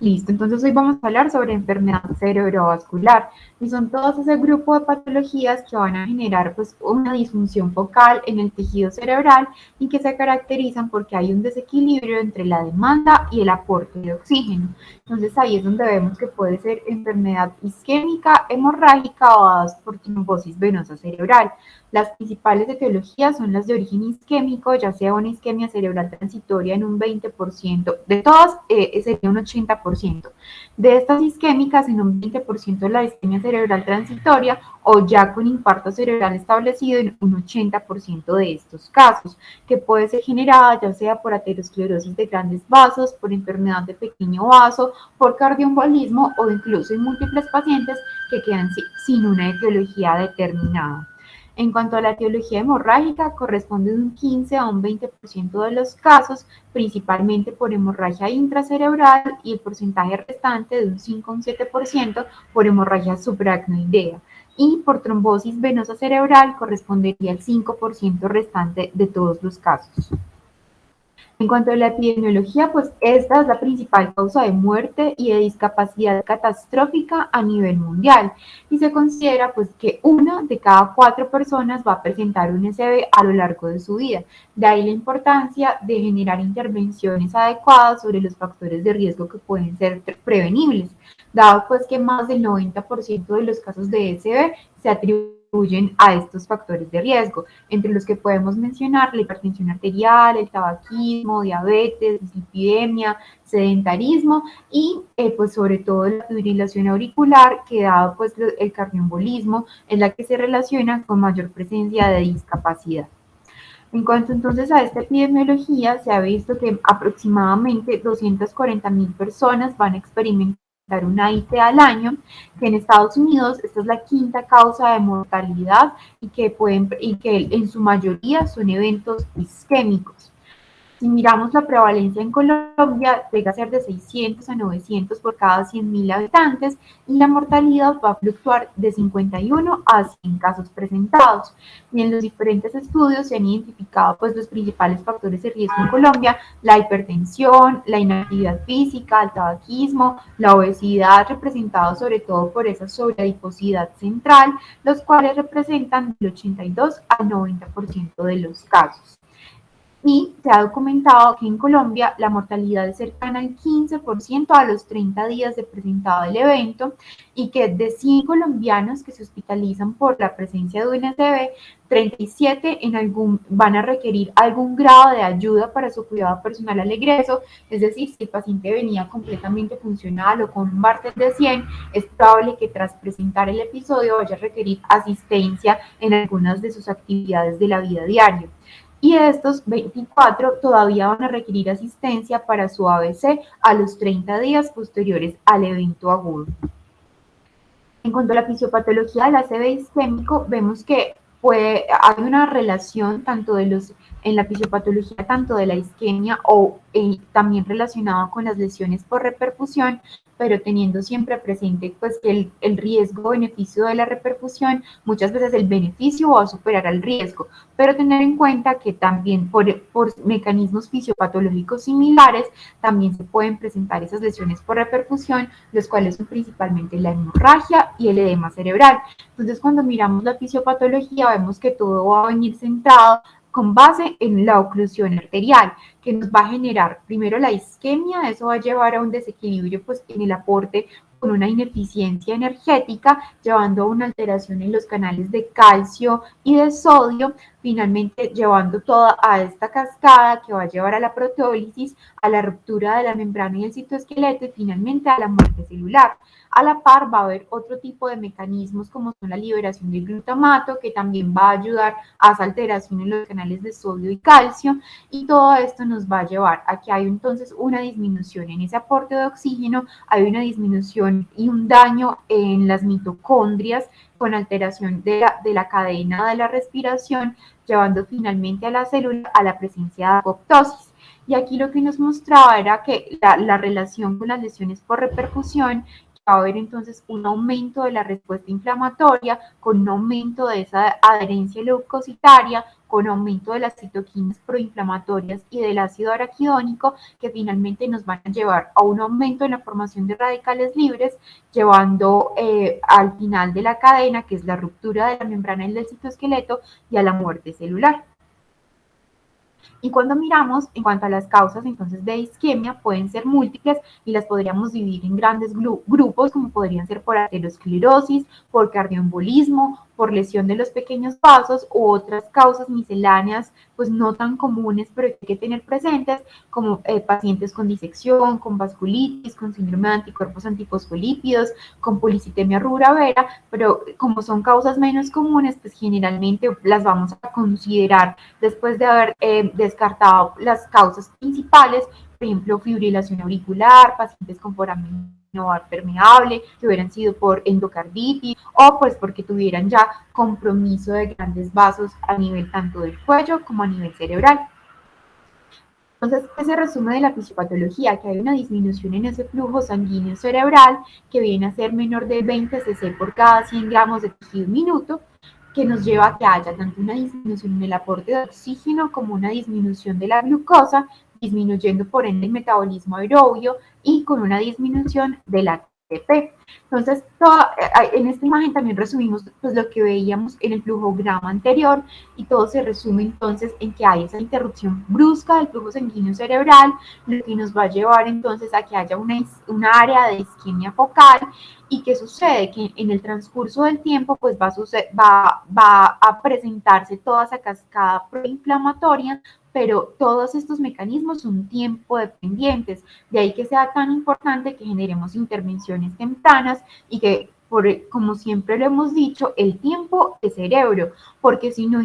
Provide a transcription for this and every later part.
Listo, entonces hoy vamos a hablar sobre enfermedad cerebrovascular y son todos ese grupo de patologías que van a generar pues una disfunción focal en el tejido cerebral y que se caracterizan porque hay un desequilibrio entre la demanda y el aporte de oxígeno. Entonces ahí es donde vemos que puede ser enfermedad isquémica, hemorrágica o dadas por trombosis venosa cerebral. Las principales etiologías son las de origen isquémico, ya sea una isquemia cerebral transitoria en un 20%, de todas sería un 80%. De estas isquémicas, en un 20% la isquemia cerebral transitoria o ya con infarto cerebral establecido en un 80% de estos casos, que puede ser generada ya sea por aterosclerosis de grandes vasos, por enfermedad de pequeño vaso, por cardioembolismo o incluso en múltiples pacientes que quedan sin una etiología determinada. En cuanto a la etiología hemorrágica, corresponde de un 15 a un 20% de los casos, principalmente por hemorragia intracerebral y el porcentaje restante de un 5 a un 7% por hemorragia subaracnoidea. Y por trombosis venosa cerebral correspondería al 5% restante de todos los casos. En cuanto a la epidemiología, pues esta es la principal causa de muerte y de discapacidad catastrófica a nivel mundial y se considera pues que una de cada 4 personas va a presentar un SB a lo largo de su vida. De ahí la importancia de generar intervenciones adecuadas sobre los factores de riesgo que pueden ser prevenibles, dado pues que más del 90% de los casos de SB se atribuyen a estos factores de riesgo, entre los que podemos mencionar la hipertensión arterial, el tabaquismo, diabetes, dislipidemia, sedentarismo y pues sobre todo la fibrilación auricular, que dado pues el cardioembolismo, es la que se relaciona con mayor presencia de discapacidad. En cuanto entonces a esta epidemiología, se ha visto que aproximadamente 240.000 personas van a experimentar una IT al año, que en Estados Unidos esta es la quinta causa de mortalidad y que en su mayoría son eventos isquémicos. Si miramos la prevalencia en Colombia, llega a ser de 600 a 900 por cada 100.000 habitantes y la mortalidad va a fluctuar de 51 a 100 casos presentados. Y en los diferentes estudios se han identificado pues, los principales factores de riesgo en Colombia: la hipertensión, la inactividad física, el tabaquismo, la obesidad, representado sobre todo por esa sobreadiposidad central, los cuales representan del 82 al 90% de los casos. Y se ha documentado que en Colombia la mortalidad es cercana al 15% a los 30 días de presentado el evento y que de 100 colombianos que se hospitalizan por la presencia de un SB, 37 van a requerir algún grado de ayuda para su cuidado personal al egreso, es decir, si el paciente venía completamente funcional o con un Bartel de 100, es probable que tras presentar el episodio vaya a requerir asistencia en algunas de sus actividades de la vida diaria. Y de estos 24 todavía van a requerir asistencia para su ABC a los 30 días posteriores al evento agudo. En cuanto a la fisiopatología del ACV isquémico, vemos que hay una relación en la fisiopatología tanto de la isquemia o también relacionada con las lesiones por reperfusión, pero teniendo siempre presente pues que el riesgo-beneficio de la reperfusión, muchas veces el beneficio va a superar al riesgo, pero tener en cuenta que también por mecanismos fisiopatológicos similares también se pueden presentar esas lesiones por reperfusión, los cuales son principalmente la hemorragia y el edema cerebral. Entonces, cuando miramos la fisiopatología, vemos que todo va a venir centrado con base en la oclusión arterial, que nos va a generar primero la isquemia. Eso va a llevar a un desequilibrio pues, en el aporte con una ineficiencia energética, llevando a una alteración en los canales de calcio y de sodio, finalmente llevando toda a esta cascada que va a llevar a la proteólisis, a la ruptura de la membrana y el citoesqueleto y finalmente a la muerte celular. A la par va a haber otro tipo de mecanismos como son la liberación del glutamato, que también va a ayudar a esa alteración en los canales de sodio y calcio, y todo esto nos va a llevar a que hay entonces una disminución en ese aporte de oxígeno, hay una disminución y un daño en las mitocondrias con alteración de la cadena de la respiración, llevando finalmente a la célula a la presencia de apoptosis. Y aquí lo que nos mostraba era que la relación con las lesiones por repercusión va a haber entonces un aumento de la respuesta inflamatoria con un aumento de esa adherencia leucocitaria, con aumento de las citoquinas proinflamatorias y del ácido araquidónico, que finalmente nos van a llevar a un aumento en la formación de radicales libres, llevando al final de la cadena, que es la ruptura de la membrana del citoesqueleto, y a la muerte celular. Y cuando miramos en cuanto a las causas entonces de isquemia, pueden ser múltiples y las podríamos dividir en grandes grupos, como podrían ser por aterosclerosis, por cardioembolismo, por lesión de los pequeños vasos u otras causas misceláneas, pues no tan comunes, pero que hay que tener presentes, como pacientes con disección, con vasculitis, con síndrome de anticuerpos antifosfolípidos, con policitemia rubra vera, pero como son causas menos comunes, pues generalmente las vamos a considerar después de haber descartado las causas principales, por ejemplo, fibrilación auricular, pacientes con foramen anular permeable, que hubieran sido por endocarditis o pues porque tuvieran ya compromiso de grandes vasos a nivel tanto del cuello como a nivel cerebral. Entonces, ese resumen de la fisiopatología, que hay una disminución en ese flujo sanguíneo cerebral que viene a ser menor de 20 cc por cada 100 gramos de tejido minuto, que nos lleva a que haya tanto una disminución en el aporte de oxígeno como una disminución de la glucosa, disminuyendo por ende el metabolismo aerobio y con una disminución de la ATP. Entonces, en esta imagen también resumimos pues, lo que veíamos en el flujograma anterior, y todo se resume entonces en que hay esa interrupción brusca del flujo sanguíneo cerebral, lo que nos va a llevar entonces a que haya una área de isquemia focal. ¿Y qué sucede? Que en el transcurso del tiempo pues va a presentarse toda esa cascada proinflamatoria, pero todos estos mecanismos son tiempo dependientes, de ahí que sea tan importante que generemos intervenciones tempranas y que, como siempre lo hemos dicho, el tiempo es cerebro, porque si no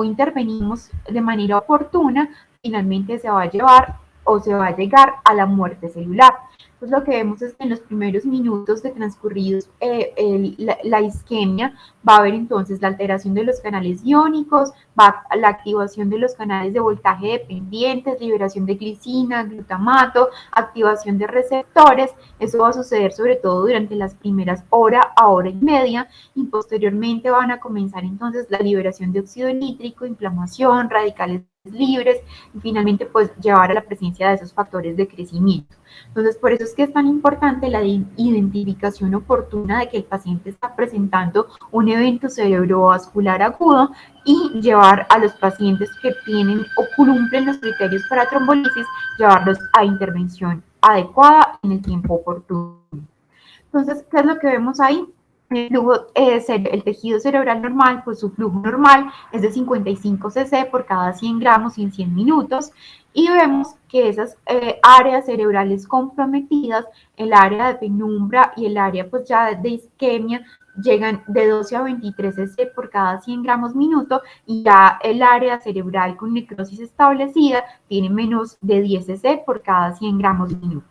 intervenimos de manera oportuna, finalmente se va a llevar o se va a llegar a la muerte celular. Pues lo que vemos es que en los primeros minutos de transcurridos la isquemia va a haber entonces la alteración de los canales iónicos, la activación de los canales de voltaje dependientes, liberación de glicina, glutamato, activación de receptores. Eso va a suceder sobre todo durante las primeras hora a hora y media, y posteriormente van a comenzar entonces la liberación de óxido nítrico, inflamación, radicales libres, y finalmente pues llevar a la presencia de esos factores de crecimiento. Entonces, por eso es que es tan importante la identificación oportuna de que el paciente está presentando un evento cerebrovascular agudo, y llevar a los pacientes que tienen o cumplen los criterios para trombolisis, llevarlos a intervención adecuada en el tiempo oportuno. Entonces, ¿qué es lo que vemos ahí? El tejido cerebral normal, pues su flujo normal es de 55 cc por cada 100 gramos en 100 minutos, y vemos que esas áreas cerebrales comprometidas, el área de penumbra y el área pues ya de isquemia, llegan de 12 a 23 cc por cada 100 gramos minuto, y ya el área cerebral con necrosis establecida tiene menos de 10 cc por cada 100 gramos minuto.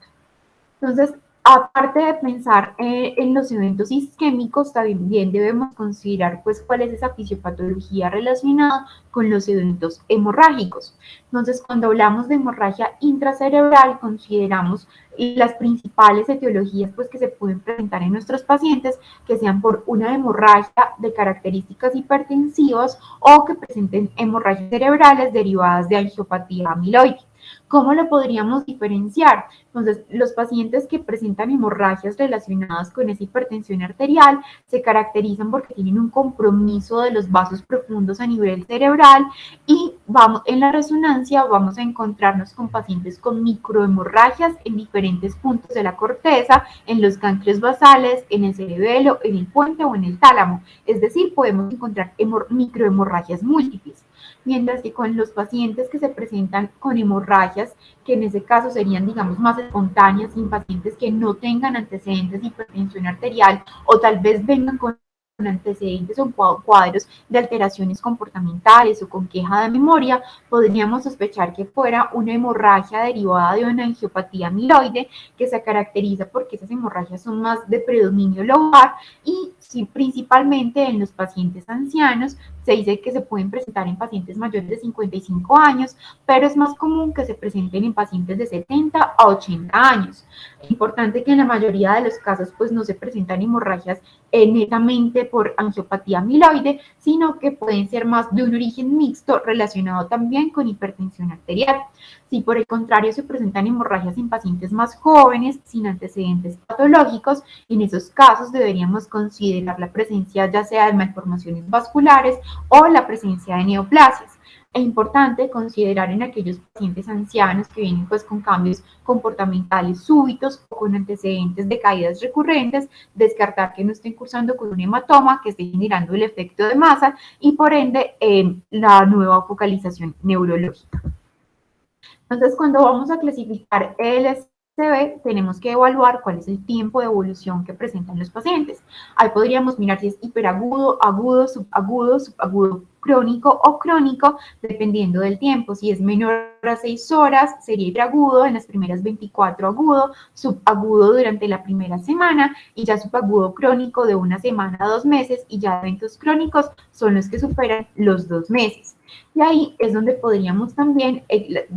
Entonces, aparte de pensar en los eventos isquémicos, también debemos considerar pues cuál es esa fisiopatología relacionada con los eventos hemorrágicos. Entonces, cuando hablamos de hemorragia intracerebral, consideramos las principales etiologías pues que se pueden presentar en nuestros pacientes, que sean por una hemorragia de características hipertensivas o que presenten hemorragias cerebrales derivadas de angiopatía amiloide. ¿Cómo lo podríamos diferenciar? Entonces, los pacientes que presentan hemorragias relacionadas con esa hipertensión arterial se caracterizan porque tienen un compromiso de los vasos profundos a nivel cerebral, y en la resonancia vamos a encontrarnos con pacientes con microhemorragias en diferentes puntos de la corteza, en los ganglios basales, en el cerebelo, en el puente o en el tálamo. Es decir, podemos encontrar microhemorragias múltiples. Mientras que con los pacientes que se presentan con hemorragias, que en ese caso serían, digamos, más espontáneas, sin pacientes que no tengan antecedentes de hipertensión arterial, o tal vez vengan con antecedentes o cuadros de alteraciones comportamentales o con queja de memoria, podríamos sospechar que fuera una hemorragia derivada de una angiopatía amiloide, que se caracteriza porque esas hemorragias son más de predominio lobar y sí, principalmente en los pacientes ancianos. Se dice que se pueden presentar en pacientes mayores de 55 años, pero es más común que se presenten en pacientes de 70 a 80 años. Es importante que en la mayoría de los casos pues no se presentan hemorragias netamente por angiopatía amiloide, sino que pueden ser más de un origen mixto relacionado también con hipertensión arterial. Si por el contrario se presentan hemorragias en pacientes más jóvenes, sin antecedentes patológicos, en esos casos deberíamos considerar la presencia ya sea de malformaciones vasculares o la presencia de neoplasias. Es importante considerar en aquellos pacientes ancianos que vienen pues con cambios comportamentales súbitos o con antecedentes de caídas recurrentes, descartar que no estén cursando con un hematoma que esté generando el efecto de masa y por ende la nueva focalización neurológica. Entonces, cuando vamos a clasificar el SCB, tenemos que evaluar cuál es el tiempo de evolución que presentan los pacientes. Ahí podríamos mirar si es hiperagudo, agudo, subagudo crónico o crónico, dependiendo del tiempo. Si es menor a 6 horas, sería hiperagudo, en las primeras 24 agudo, subagudo durante la primera semana y ya subagudo crónico de 1 semana a 2 meses, y ya eventos crónicos son los que superan los 2 meses. Y ahí es donde podríamos también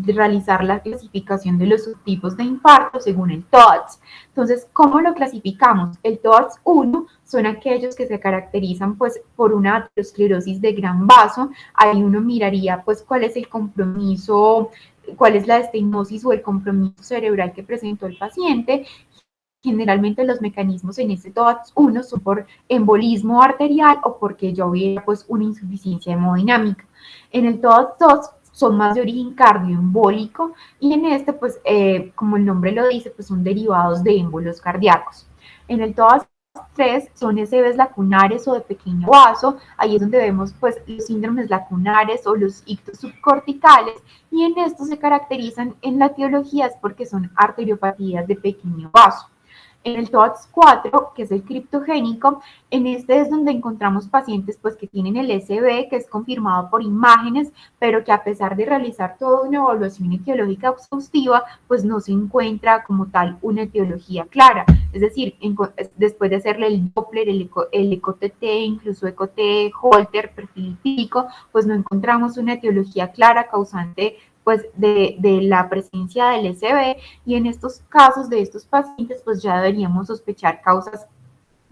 realizar la clasificación de los subtipos de infarto según el TOADS. Entonces, ¿cómo lo clasificamos? El TOADS 1 son aquellos que se caracterizan pues por una aterosclerosis de gran vaso. Ahí uno miraría pues cuál es el compromiso, cuál es la estenosis o el compromiso cerebral que presentó el paciente. Generalmente los mecanismos en este TOADS 1 son por embolismo arterial o porque yo hubiera pues una insuficiencia hemodinámica. En el TOADS 2 son más de origen cardioembólico y en este pues como el nombre lo dice pues son derivados de émbolos cardíacos. En el TOADS 3 son SBs lacunares o de pequeño vaso, ahí es donde vemos pues los síndromes lacunares o los ictus subcorticales, y en estos se caracterizan en la etiología porque son arteriopatías de pequeño vaso. En el TOADS 4, que es el criptogénico, en este es donde encontramos pacientes pues, que tienen el SB, que es confirmado por imágenes, pero que a pesar de realizar toda una evaluación etiológica exhaustiva, pues no se encuentra como tal una etiología clara. Es decir, después de hacerle el Doppler, el ECO-TT, incluso ECO-T, Holter, perfil lipídico, pues no encontramos una etiología clara causante pues de la presencia del SB, y en estos casos de estos pacientes pues ya deberíamos sospechar causas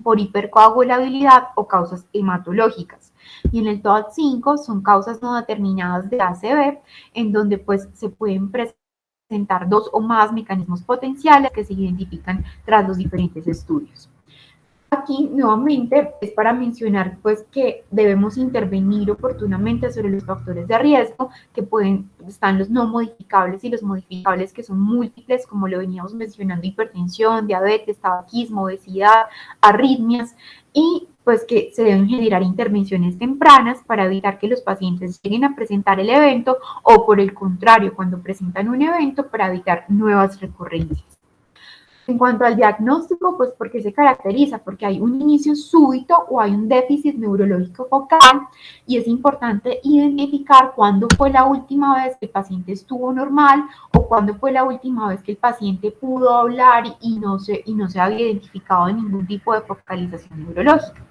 por hipercoagulabilidad o causas hematológicas. Y en el TOAD 5 son causas no determinadas de ACV, en donde pues se pueden presentar 2 o más mecanismos potenciales que se identifican tras los diferentes estudios. Aquí nuevamente es para mencionar pues que debemos intervenir oportunamente sobre los factores de riesgo que están los no modificables y los modificables que son múltiples, como lo veníamos mencionando: hipertensión, diabetes, tabaquismo, obesidad, arritmias, y pues que se deben generar intervenciones tempranas para evitar que los pacientes lleguen a presentar el evento, o por el contrario, cuando presentan un evento, para evitar nuevas recurrencias. En cuanto al diagnóstico, pues ¿por qué se caracteriza? Porque hay un inicio súbito o hay un déficit neurológico focal, y es importante identificar cuándo fue la última vez que el paciente estuvo normal o cuándo fue la última vez que el paciente pudo hablar y no se había identificado ningún tipo de focalización neurológica.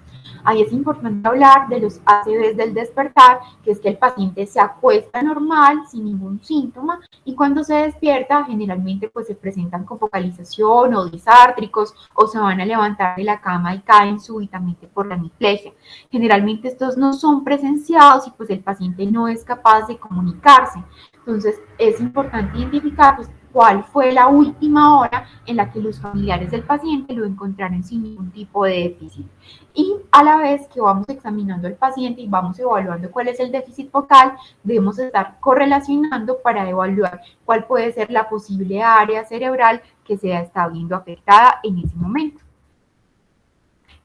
Ahí es importante hablar de los ACVs del despertar, que es que el paciente se acuesta normal, sin ningún síntoma, y cuando se despierta, generalmente pues se presentan con focalización o disártricos, o se van a levantar de la cama y caen súbitamente por la hemiplegia. Generalmente estos no son presenciados y pues el paciente no es capaz de comunicarse. Entonces es importante identificar pues cuál fue la última hora en la que los familiares del paciente lo encontraron sin ningún tipo de déficit. Y a la vez que vamos examinando al paciente y vamos evaluando cuál es el déficit focal, debemos estar correlacionando para evaluar cuál puede ser la posible área cerebral que se está viendo afectada en ese momento.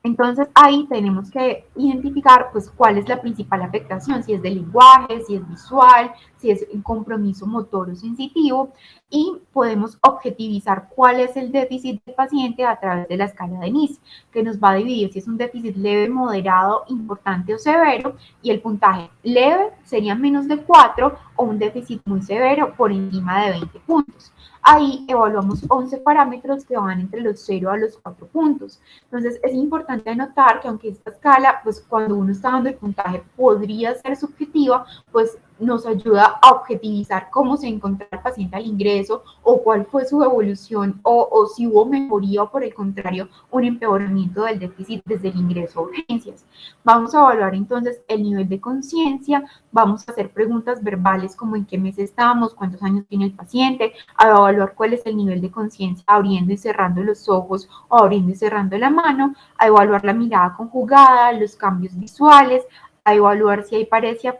Entonces ahí tenemos que identificar pues cuál es la principal afectación, si es de lenguaje, si es visual, si es un compromiso motor o sensitivo, y podemos objetivizar cuál es el déficit del paciente a través de la escala de NIS, que nos va a dividir si es un déficit leve, moderado, importante o severo, y el puntaje leve sería menos de 4 o un déficit muy severo por encima de 20 puntos. Ahí evaluamos 11 parámetros que van entre los 0 a los 4 puntos. Entonces es importante anotar que aunque esta escala, pues cuando uno está dando el puntaje podría ser subjetiva, pues nos ayuda a objetivizar cómo se encontró el paciente al ingreso o cuál fue su evolución o si hubo mejoría o por el contrario un empeoramiento del déficit desde el ingreso a urgencias. Vamos a evaluar entonces el nivel de conciencia, vamos a hacer preguntas verbales como en qué mes estamos, cuántos años tiene el paciente, a evaluar cuál es el nivel de conciencia abriendo y cerrando los ojos o abriendo y cerrando la mano, a evaluar la mirada conjugada, los cambios visuales, a evaluar si hay paresia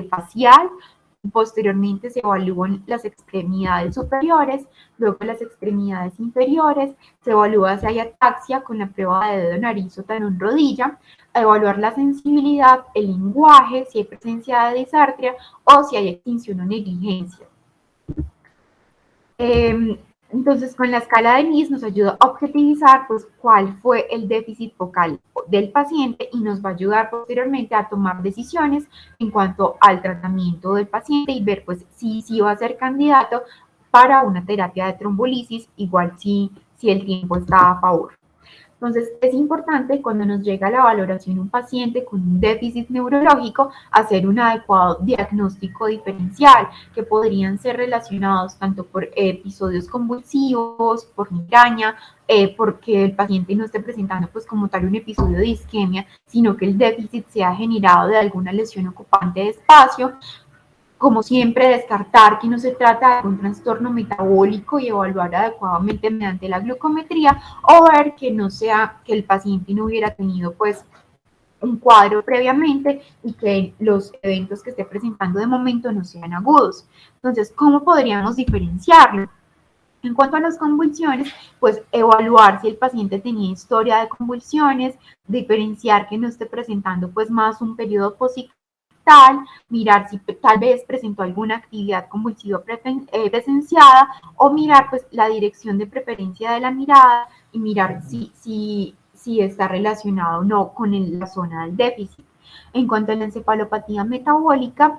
facial. Posteriormente se evalúan las extremidades superiores, luego las extremidades inferiores, se evalúa si hay ataxia con la prueba de dedo, nariz o talón rodilla, a evaluar la sensibilidad, el lenguaje, si hay presencia de disartria o si hay extinción o negligencia. Entonces, con la escala de NIS nos ayuda a objetivizar pues, cuál fue el déficit focal del paciente y nos va a ayudar posteriormente a tomar decisiones en cuanto al tratamiento del paciente y ver pues, si va a ser candidato para una terapia de trombolisis, igual si el tiempo está a favor. Entonces, es importante cuando nos llega a la valoración un paciente con un déficit neurológico, hacer un adecuado diagnóstico diferencial, que podrían ser relacionados tanto por episodios convulsivos, por migraña, porque el paciente no esté presentando pues como tal un episodio de isquemia, sino que el déficit sea generado de alguna lesión ocupante de espacio. Como siempre, descartar que no se trata de un trastorno metabólico y evaluar adecuadamente mediante la glucometría o ver que no sea que el paciente no hubiera tenido pues un cuadro previamente y que los eventos que esté presentando de momento no sean agudos. Entonces, ¿cómo podríamos diferenciarlo? En cuanto a las convulsiones, pues evaluar si el paciente tenía historia de convulsiones, diferenciar que no esté presentando pues más un periodo posictal, mirar si tal vez presentó alguna actividad convulsiva presenciada o mirar pues la dirección de preferencia de la mirada y mirar si está relacionado o no con la zona del déficit. En cuanto a la encefalopatía metabólica,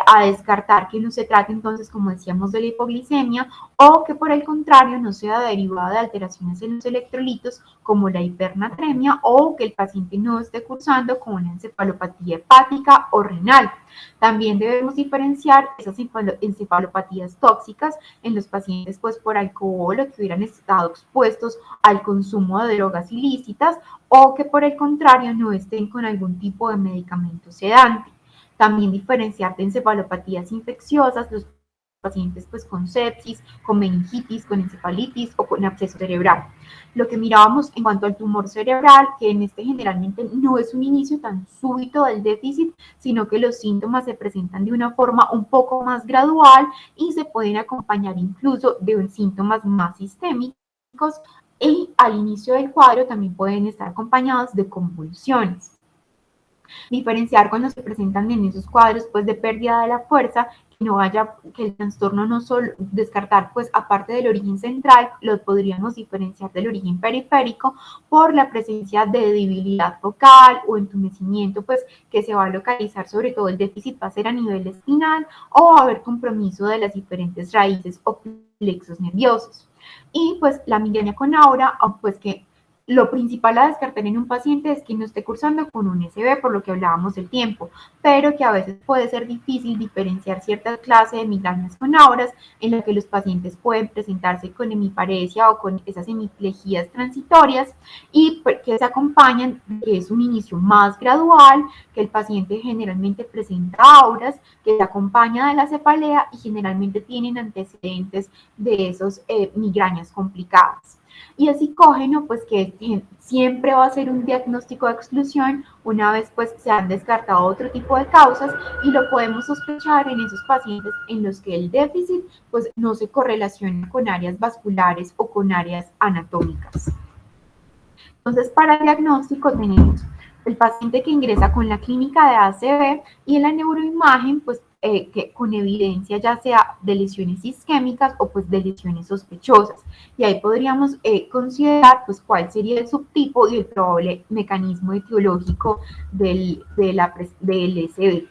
a descartar que no se trate entonces, como decíamos, de la hipoglicemia o que por el contrario no sea derivada de alteraciones en los electrolitos como la hipernatremia o que el paciente no esté cursando con una encefalopatía hepática o renal. También debemos diferenciar esas encefalopatías tóxicas en los pacientes pues por alcohol o que hubieran estado expuestos al consumo de drogas ilícitas o que por el contrario no estén con algún tipo de medicamento sedante. También diferenciar de encefalopatías infecciosas, los pacientes pues con sepsis, con meningitis, con encefalitis o con absceso cerebral. Lo que mirábamos en cuanto al tumor cerebral, que en este generalmente no es un inicio tan súbito del déficit, sino que los síntomas se presentan de una forma un poco más gradual y se pueden acompañar incluso de síntomas más sistémicos y al inicio del cuadro también pueden estar acompañados de convulsiones. Diferenciar cuando se presentan en esos cuadros pues de pérdida de la fuerza, que no vaya, que el trastorno no solo descartar pues aparte del origen central, lo podríamos diferenciar del origen periférico por la presencia de debilidad focal o entumecimiento pues que se va a localizar, sobre todo el déficit va a ser a nivel espinal o va a haber compromiso de las diferentes raíces o plexos nerviosos. Y pues la migraña con aura, pues que lo principal a descartar en un paciente es que no esté cursando con un SB, por lo que hablábamos del tiempo, pero que a veces puede ser difícil diferenciar cierta clase de migrañas con auras en la que los pacientes pueden presentarse con hemiparesia o con esas hemiplejías transitorias y que se acompañan, que es un inicio más gradual, que el paciente generalmente presenta auras, que se acompaña de la cefalea y generalmente tienen antecedentes de esos migrañas complicadas. Y el psicógeno, pues que siempre va a ser un diagnóstico de exclusión una vez pues se han descartado otro tipo de causas y lo podemos sospechar en esos pacientes en los que el déficit pues no se correlaciona con áreas vasculares o con áreas anatómicas. Entonces, para el diagnóstico tenemos el paciente que ingresa con la clínica de ACV y en la neuroimagen, pues que con evidencia ya sea de lesiones isquémicas o pues de lesiones sospechosas. Y ahí podríamos considerar pues cuál sería el subtipo y el probable mecanismo etiológico del SB.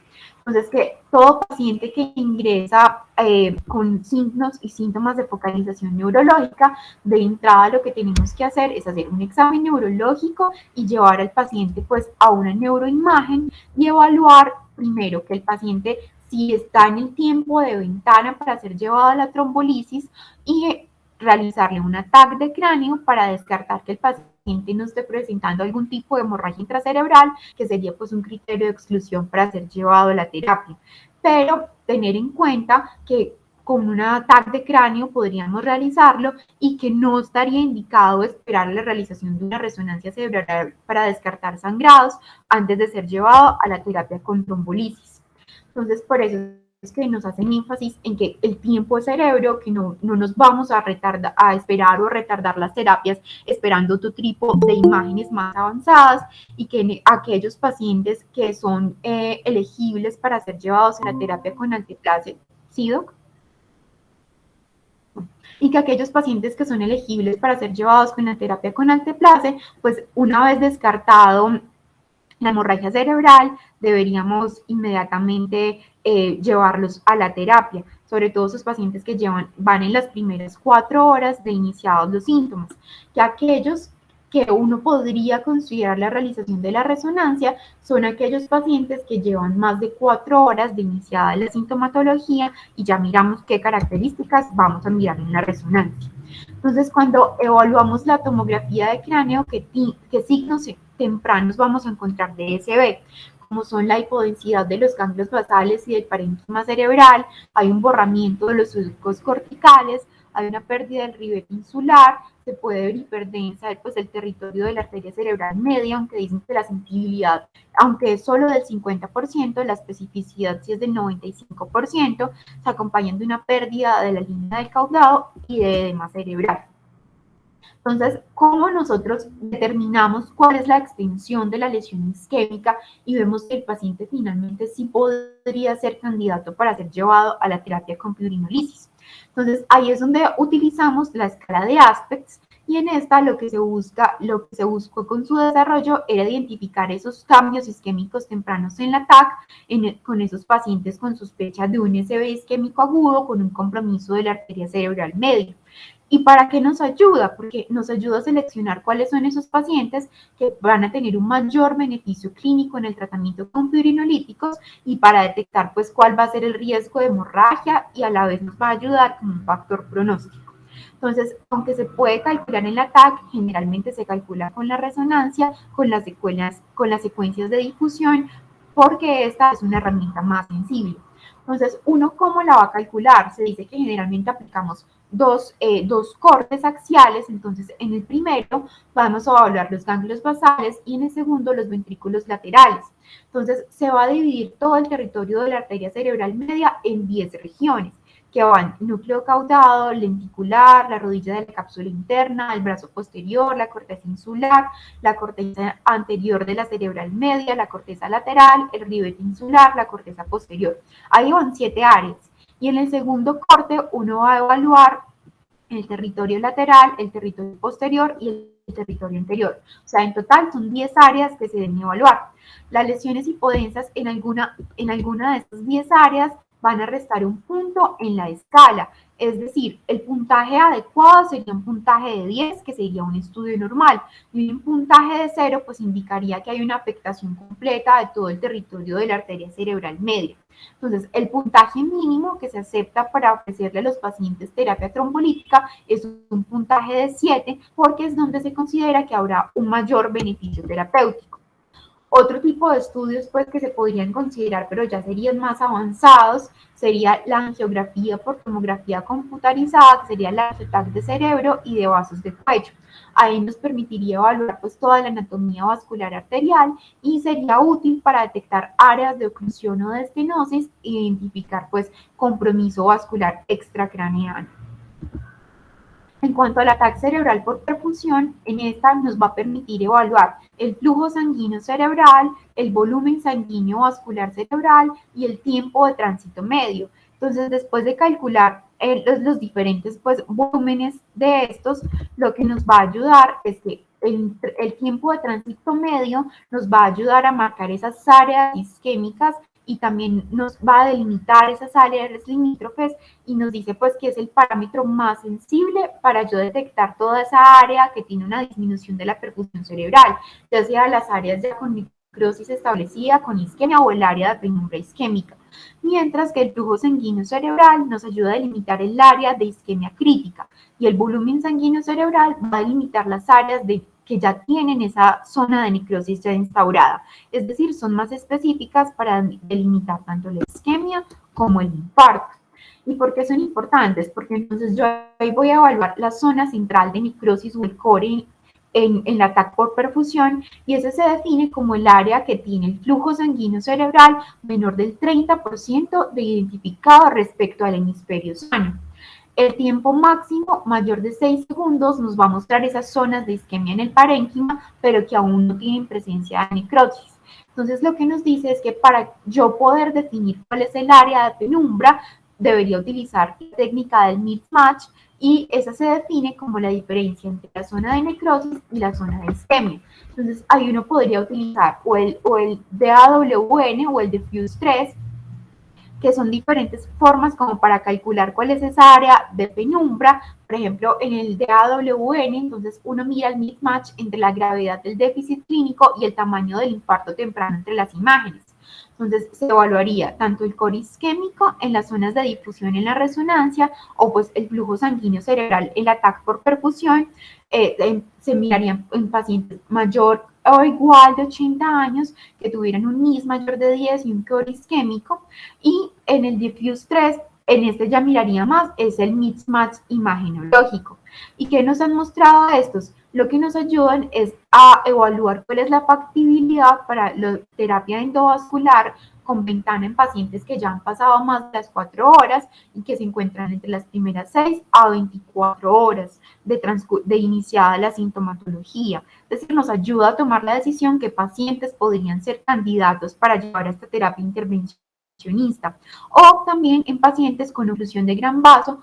Entonces, que todo paciente que ingresa con signos y síntomas de focalización neurológica, de entrada lo que tenemos que hacer es hacer un examen neurológico y llevar al paciente pues a una neuroimagen y evaluar primero que el paciente si está en el tiempo de ventana para ser llevado a la trombolisis y realizarle un ataque de cráneo para descartar que el paciente no esté presentando algún tipo de hemorragia intracerebral, que sería pues un criterio de exclusión para ser llevado a la terapia. Pero tener en cuenta que con un ataque de cráneo podríamos realizarlo y que no estaría indicado esperar la realización de una resonancia cerebral para descartar sangrados antes de ser llevado a la terapia con trombolisis. Entonces, por eso es que nos hacen énfasis en que el tiempo de cerebro, que no nos vamos a esperar o retardar las terapias esperando otro tipo de imágenes más avanzadas y que en aquellos pacientes que son elegibles para ser llevados a la terapia con antiplasia, ¿sí, doc? Y que aquellos pacientes que son elegibles para ser llevados con la terapia con alteplase, pues una vez descartado la hemorragia cerebral, deberíamos inmediatamente llevarlos a la terapia, sobre todo esos pacientes que van en las primeras 4 horas de iniciados los síntomas, que aquellos que uno podría considerar la realización de la resonancia son aquellos pacientes que llevan más de 4 horas de iniciada la sintomatología y ya miramos qué características vamos a mirar en la resonancia. Entonces, cuando evaluamos la tomografía de cráneo, ¿qué signos tempranos vamos a encontrar de SB? Como son la hipodensidad de los ganglios basales y del parénquima cerebral, hay un borramiento de los surcos corticales, hay una pérdida del ribete insular, se puede ver hiperdensa pues, el territorio de la arteria cerebral media, aunque dicen que la sensibilidad, aunque es solo del 50%, la especificidad sí es del 95%, se acompañan de una pérdida de la línea del caudado y de edema cerebral. Entonces, ¿cómo nosotros determinamos cuál es la extensión de la lesión isquémica y vemos que el paciente finalmente sí podría ser candidato para ser llevado a la terapia con fibrinolisis? Entonces, ahí es donde utilizamos la escala de Aspects y en esta lo que se buscó con su desarrollo era identificar esos cambios isquémicos tempranos en la TAC con esos pacientes con sospecha de un SB isquémico agudo con un compromiso de la arteria cerebral media. ¿Y para qué nos ayuda? Porque nos ayuda a seleccionar cuáles son esos pacientes que van a tener un mayor beneficio clínico en el tratamiento con fibrinolíticos y para detectar pues cuál va a ser el riesgo de hemorragia y a la vez nos va a ayudar como un factor pronóstico. Entonces, aunque se puede calcular en la TAC, generalmente se calcula con la resonancia, con las secuencias de difusión, porque esta es una herramienta más sensible. Entonces, ¿uno cómo la va a calcular? Se dice que generalmente aplicamos dos cortes axiales, entonces en el primero vamos a evaluar los ganglios basales y en el segundo los ventrículos laterales. Entonces se va a dividir todo el territorio de la arteria cerebral media en 10 regiones, que van núcleo caudado, lenticular, la rodilla de la cápsula interna, el brazo posterior, la corteza insular, la corteza anterior de la cerebral media, la corteza lateral, el ribete insular, la corteza posterior. Ahí van 7 áreas. Y en el segundo corte uno va a evaluar el territorio lateral, el territorio posterior y el territorio anterior. O sea, en total son 10 áreas que se deben evaluar. Las lesiones hipodensas en alguna de estas 10 áreas van a restar un punto en la escala. Es decir, el puntaje adecuado sería un puntaje de 10, que sería un estudio normal, y un puntaje de 0, pues indicaría que hay una afectación completa de todo el territorio de la arteria cerebral media. Entonces, el puntaje mínimo que se acepta para ofrecerle a los pacientes terapia trombolítica es un puntaje de 7, porque es donde se considera que habrá un mayor beneficio terapéutico. Otro tipo de estudios pues, que se podrían considerar, pero ya serían más avanzados, sería la angiografía por tomografía computarizada, que sería la TAC de cerebro y de vasos de cuello. Ahí nos permitiría evaluar pues, toda la anatomía vascular arterial y sería útil para detectar áreas de oclusión o de estenosis e identificar pues, compromiso vascular extracraneal. En cuanto al ataque cerebral por perfusión, en esta nos va a permitir evaluar el flujo sanguíneo cerebral, el volumen sanguíneo vascular cerebral y el tiempo de tránsito medio. Entonces, después de calcular los diferentes pues, volúmenes de estos, lo que nos va a ayudar es que el tiempo de tránsito medio nos va a ayudar a marcar esas áreas isquémicas y también nos va a delimitar esas áreas limítrofes y nos dice pues que es el parámetro más sensible para yo detectar toda esa área que tiene una disminución de la perfusión cerebral, ya sea las áreas ya con necrosis establecida, con isquemia o el área de penumbra isquémica. Mientras que el flujo sanguíneo cerebral nos ayuda a delimitar el área de isquemia crítica y el volumen sanguíneo cerebral va a delimitar las áreas que ya tienen esa zona de necrosis ya instaurada. Es decir, son más específicas para delimitar tanto la isquemia como el infarto. ¿Y por qué son importantes? Porque entonces yo ahí voy a evaluar la zona central de necrosis o el core en la TAC por perfusión y ese se define como el área que tiene el flujo sanguíneo cerebral menor del 30% de identificado respecto al hemisferio sano. El tiempo máximo mayor de 6 segundos nos va a mostrar esas zonas de isquemia en el parénquima, pero que aún no tienen presencia de necrosis. Entonces lo que nos dice es que para yo poder definir cuál es el área de penumbra, debería utilizar la técnica del mismatch y esa se define como la diferencia entre la zona de necrosis y la zona de isquemia. Entonces ahí uno podría utilizar o el DAWN o el Diffuse 3, que son diferentes formas como para calcular cuál es esa área de penumbra. Por ejemplo, en el DAWN, entonces uno mira el mismatch entre la gravedad del déficit clínico y el tamaño del infarto temprano entre las imágenes. Entonces se evaluaría tanto el core isquémico en las zonas de difusión en la resonancia o pues el flujo sanguíneo cerebral en la TAC por perfusión. Se mirarían en pacientes mayor o igual de 80 años que tuvieran un NIS mayor de 10 y un core isquémico, y en el Diffuse 3, en este ya miraría más, es el mismatch imagenológico. ¿Y qué nos han mostrado estos? Lo que nos ayudan es a evaluar cuál es la factibilidad para la terapia endovascular con ventana en pacientes que ya han pasado más de las 4 horas y que se encuentran entre las primeras 6 a 24 horas de iniciada la sintomatología. Es decir, nos ayuda a tomar la decisión que pacientes podrían ser candidatos para llevar a esta terapia intervencionista, o también en pacientes con oclusión de gran vaso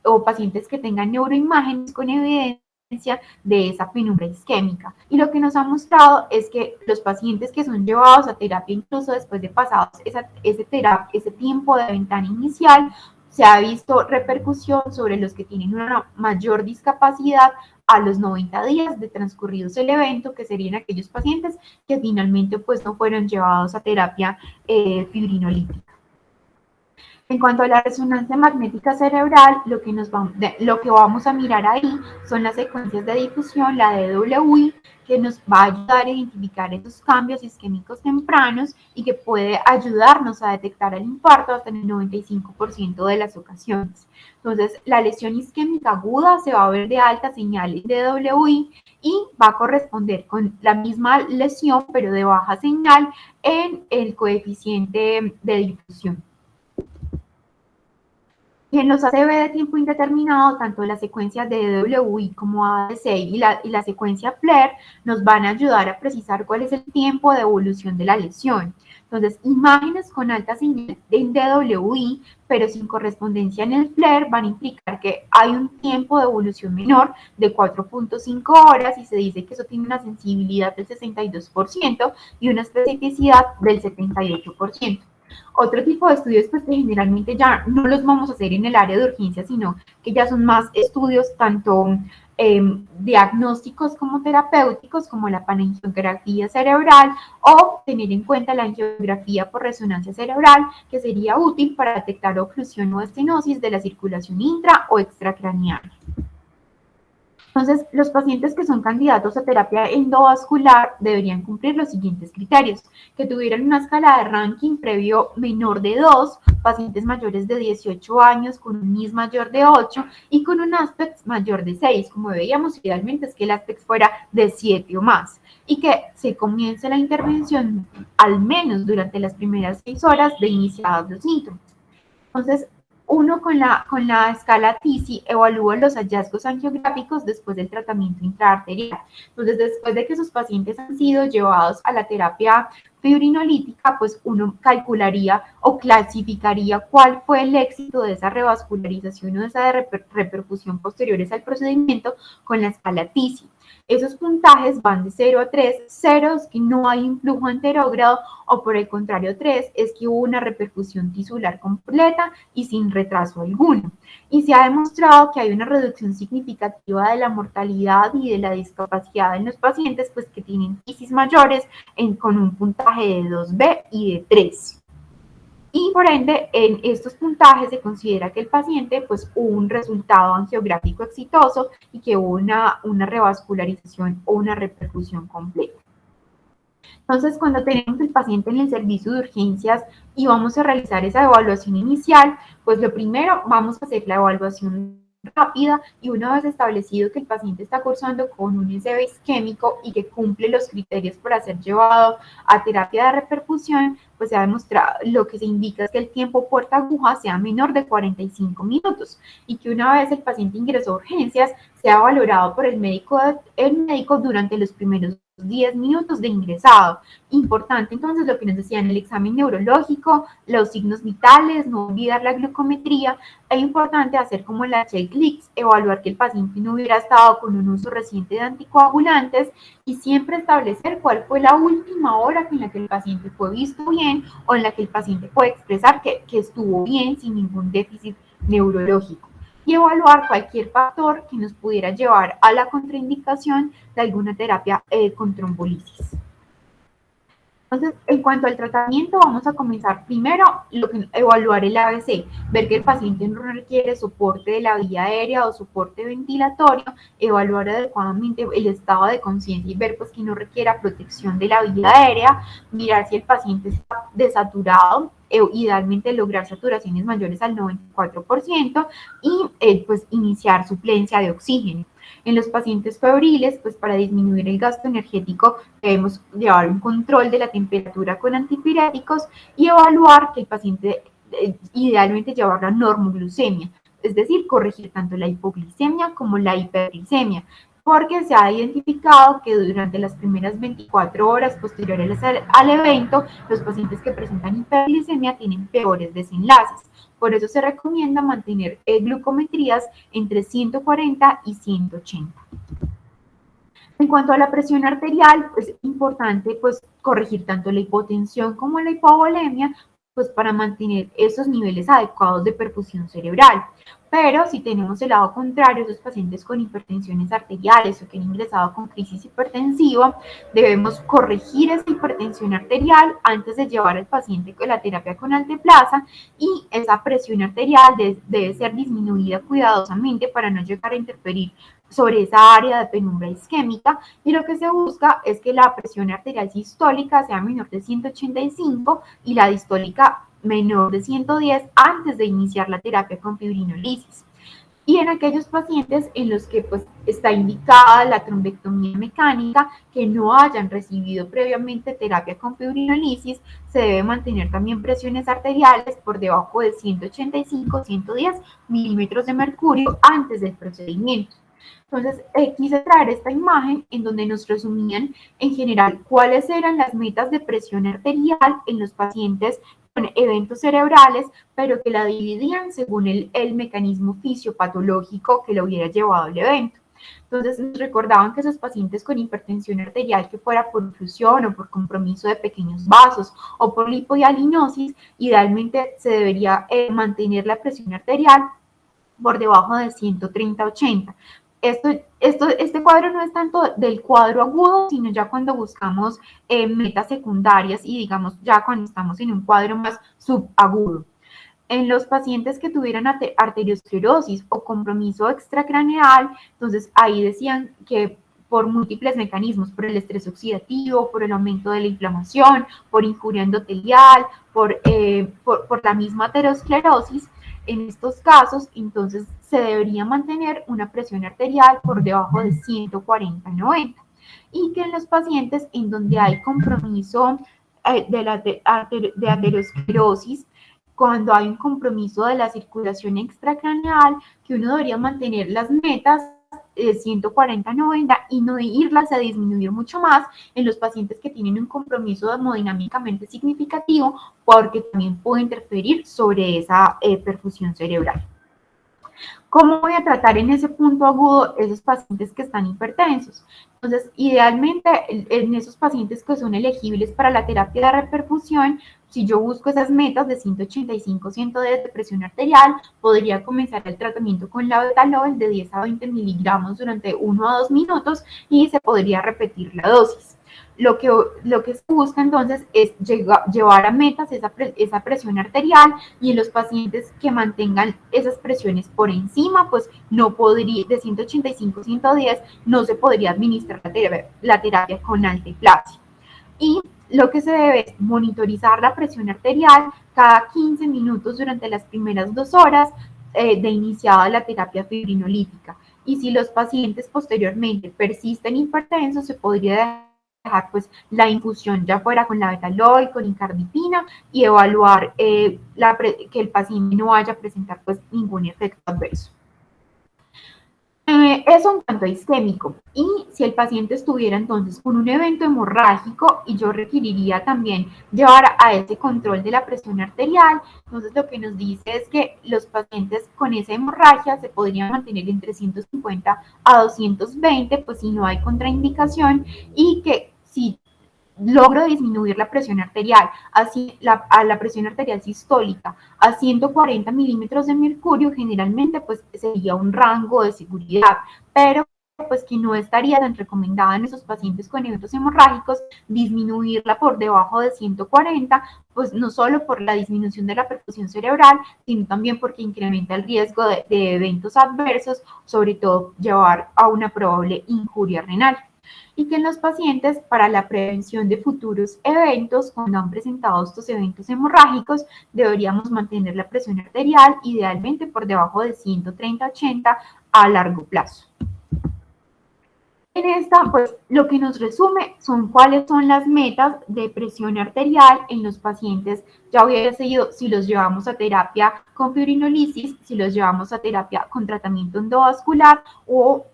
o pacientes que tengan neuroimágenes con evidencia de esa penumbra isquémica. Y lo que nos ha mostrado es que los pacientes que son llevados a terapia, incluso después de pasados ese tiempo de ventana inicial, se ha visto repercusión sobre los que tienen una mayor discapacidad a los 90 días de transcurridos el evento, que serían aquellos pacientes que finalmente pues no fueron llevados a terapia fibrinolítica. En cuanto a la resonancia magnética cerebral, lo que vamos a mirar ahí son las secuencias de difusión, la DWI, que nos va a ayudar a identificar esos cambios isquémicos tempranos y que puede ayudarnos a detectar el infarto hasta en el 95% de las ocasiones. Entonces, la lesión isquémica aguda se va a ver de alta señal en DWI y va a corresponder con la misma lesión, pero de baja señal en el coeficiente de difusión. Y en los ACV de tiempo indeterminado, tanto las secuencias de DWI como ADC y la secuencia FLAIR nos van a ayudar a precisar cuál es el tiempo de evolución de la lesión. Entonces, imágenes con alta señal en DWI, pero sin correspondencia en el FLAIR, van a implicar que hay un tiempo de evolución menor de 4.5 horas y se dice que eso tiene una sensibilidad del 62% y una especificidad del 78%. Otro tipo de estudios, pues que generalmente ya no los vamos a hacer en el área de urgencia, sino que ya son más estudios tanto diagnósticos como terapéuticos, como la panangiografía cerebral o tener en cuenta la angiografía por resonancia cerebral, que sería útil para detectar oclusión o estenosis de la circulación intra o extracraneal. Entonces, los pacientes que son candidatos a terapia endovascular deberían cumplir los siguientes criterios: que tuvieran una escala de ranking previo menor de 2, pacientes mayores de 18 años con un NIS mayor de 8 y con un ASPEX mayor de 6. Como veíamos, idealmente es que el ASPEX fuera de 7 o más y que se comience la intervención al menos durante las primeras 6 horas de iniciados los síntomas. Entonces, uno con la escala TISI evalúa los hallazgos angiográficos después del tratamiento intraarterial. Entonces, después de que esos pacientes han sido llevados a la terapia fibrinolítica, pues uno calcularía o clasificaría cuál fue el éxito de esa revascularización o de esa repercusión posteriores al procedimiento con la escala TISI. Esos puntajes van de 0 a 3, 0 es que no hay un flujo anterógrado o por el contrario 3 es que hubo una repercusión tisular completa y sin retraso alguno. Y se ha demostrado que hay una reducción significativa de la mortalidad y de la discapacidad en los pacientes pues, que tienen tisis mayores con un puntaje de 2B y de 3. Y por ende, en estos puntajes se considera que el paciente pues, hubo un resultado angiográfico exitoso y que hubo una revascularización o una repercusión completa. Entonces, cuando tenemos el paciente en el servicio de urgencias y vamos a realizar esa evaluación inicial, pues lo primero vamos a hacer la evaluación rápida y una vez establecido que el paciente está cursando con un SB isquémico y que cumple los criterios para ser llevado a terapia de reperfusión, pues se ha demostrado, lo que se indica es que el tiempo puerta aguja sea menor de 45 minutos y que una vez el paciente ingresó a urgencias, sea valorado por el médico durante los primeros 10 minutos de ingresado. Importante entonces lo que nos decían, el examen neurológico, los signos vitales, no olvidar la glucometría. Es importante hacer como la checklist, evaluar que el paciente no hubiera estado con un uso reciente de anticoagulantes y siempre establecer cuál fue la última hora en la que el paciente fue visto bien o en la que el paciente puede expresar que estuvo bien sin ningún déficit neurológico y evaluar cualquier factor que nos pudiera llevar a la contraindicación de alguna terapia con trombolisis. Entonces, en cuanto al tratamiento, vamos a comenzar primero evaluar el ABC, ver que el paciente no requiere soporte de la vía aérea o soporte ventilatorio, evaluar adecuadamente el estado de conciencia y ver pues, que no requiera protección de la vía aérea, mirar si el paciente está desaturado, idealmente lograr saturaciones mayores al 94% y pues iniciar suplencia de oxígeno. En los pacientes febriles, pues para disminuir el gasto energético debemos llevar un control de la temperatura con antipiréticos y evaluar que el paciente idealmente llevar la normoglucemia, es decir, corregir tanto la hipoglicemia como la hiperglicemia, porque se ha identificado que durante las primeras 24 horas posteriores al evento, los pacientes que presentan hiperglicemia tienen peores desenlaces. Por eso se recomienda mantener glucometrías entre 140 y 180. En cuanto a la presión arterial, es importante pues, corregir tanto la hipotensión como la hipovolemia pues, para mantener esos niveles adecuados de perfusión cerebral. Pero si tenemos el lado contrario, esos pacientes con hipertensiones arteriales o que han ingresado con crisis hipertensiva, debemos corregir esa hipertensión arterial antes de llevar al paciente con la terapia con alteplasa y esa presión arterial debe ser disminuida cuidadosamente para no llegar a interferir sobre esa área de penumbra isquémica y lo que se busca es que la presión arterial sistólica sea menor de 185 y la distólica menor de 110 antes de iniciar la terapia con fibrinolisis. Y en aquellos pacientes en los que pues, está indicada la trombectomía mecánica, que no hayan recibido previamente terapia con fibrinolisis, se debe mantener también presiones arteriales por debajo de 185-110 milímetros de mercurio antes del procedimiento. Entonces, quise traer esta imagen en donde nos resumían en general cuáles eran las metas de presión arterial en los pacientes con eventos cerebrales, pero que la dividían según el mecanismo fisiopatológico que lo hubiera llevado al evento. Entonces, nos recordaban que esos pacientes con hipertensión arterial, que fuera por oclusión o por compromiso de pequeños vasos o por lipodialinosis, idealmente se debería mantener la presión arterial por debajo de 130-80. Este cuadro no es tanto del cuadro agudo, sino ya cuando buscamos metas secundarias y digamos ya cuando estamos en un cuadro más subagudo. En los pacientes que tuvieran arteriosclerosis o compromiso extracraneal, entonces ahí decían que por múltiples mecanismos, por el estrés oxidativo, por el aumento de la inflamación, por injuria endotelial, por la misma aterosclerosis, en estos casos, entonces se debería mantener una presión arterial por debajo de 140-90 y que en los pacientes en donde hay compromiso de aterosclerosis, cuando hay un compromiso de la circulación extracraneal, que uno debería mantener las metas 140-90 y no irlas a disminuir mucho más en los pacientes que tienen un compromiso hemodinámicamente significativo porque también puede interferir sobre esa perfusión cerebral. ¿Cómo voy a tratar en ese punto agudo esos pacientes que están hipertensos? Entonces, idealmente, en esos pacientes que son elegibles para la terapia de reperfusión, si yo busco esas metas de 185, 110 de presión arterial, podría comenzar el tratamiento con labetalol de 10 a 20 miligramos durante 1 a 2 minutos y se podría repetir la dosis. Lo que se busca entonces es llevar a metas esa presión arterial, y en los pacientes que mantengan esas presiones por encima, pues no podría, de 185 a 110, no se podría administrar la terapia con alteplase. Y lo que se debe es monitorizar la presión arterial cada 15 minutos durante las primeras 2 horas de iniciada la terapia fibrinolítica. Y si los pacientes posteriormente persisten hipertensos, se podría dejar pues la infusión ya fuera con la betalol, con incardipina, y evaluar que el paciente no vaya a presentar pues ningún efecto adverso. Eso en cuanto a isquémico. Y si el paciente estuviera entonces con un evento hemorrágico, y yo requeriría también llevar a ese control de la presión arterial, entonces lo que nos dice es que los pacientes con esa hemorragia se podrían mantener entre 150 a 220, pues si no hay contraindicación, y que si logro disminuir la presión arterial, a la presión arterial sistólica a 140 milímetros de mercurio, generalmente pues sería un rango de seguridad, pero pues que no estaría tan recomendada en esos pacientes con eventos hemorrágicos disminuirla por debajo de 140, pues no solo por la disminución de la perfusión cerebral, sino también porque incrementa el riesgo de eventos adversos, sobre todo llevar a una probable injuria renal. Y que en los pacientes, para la prevención de futuros eventos, cuando han presentado estos eventos hemorrágicos, deberíamos mantener la presión arterial idealmente por debajo de 130-80 a largo plazo. En esta, pues lo que nos resume son cuáles son las metas de presión arterial en los pacientes. Ya hubiera sido si los llevamos a terapia con fibrinolisis, si los llevamos a terapia con tratamiento endovascular, o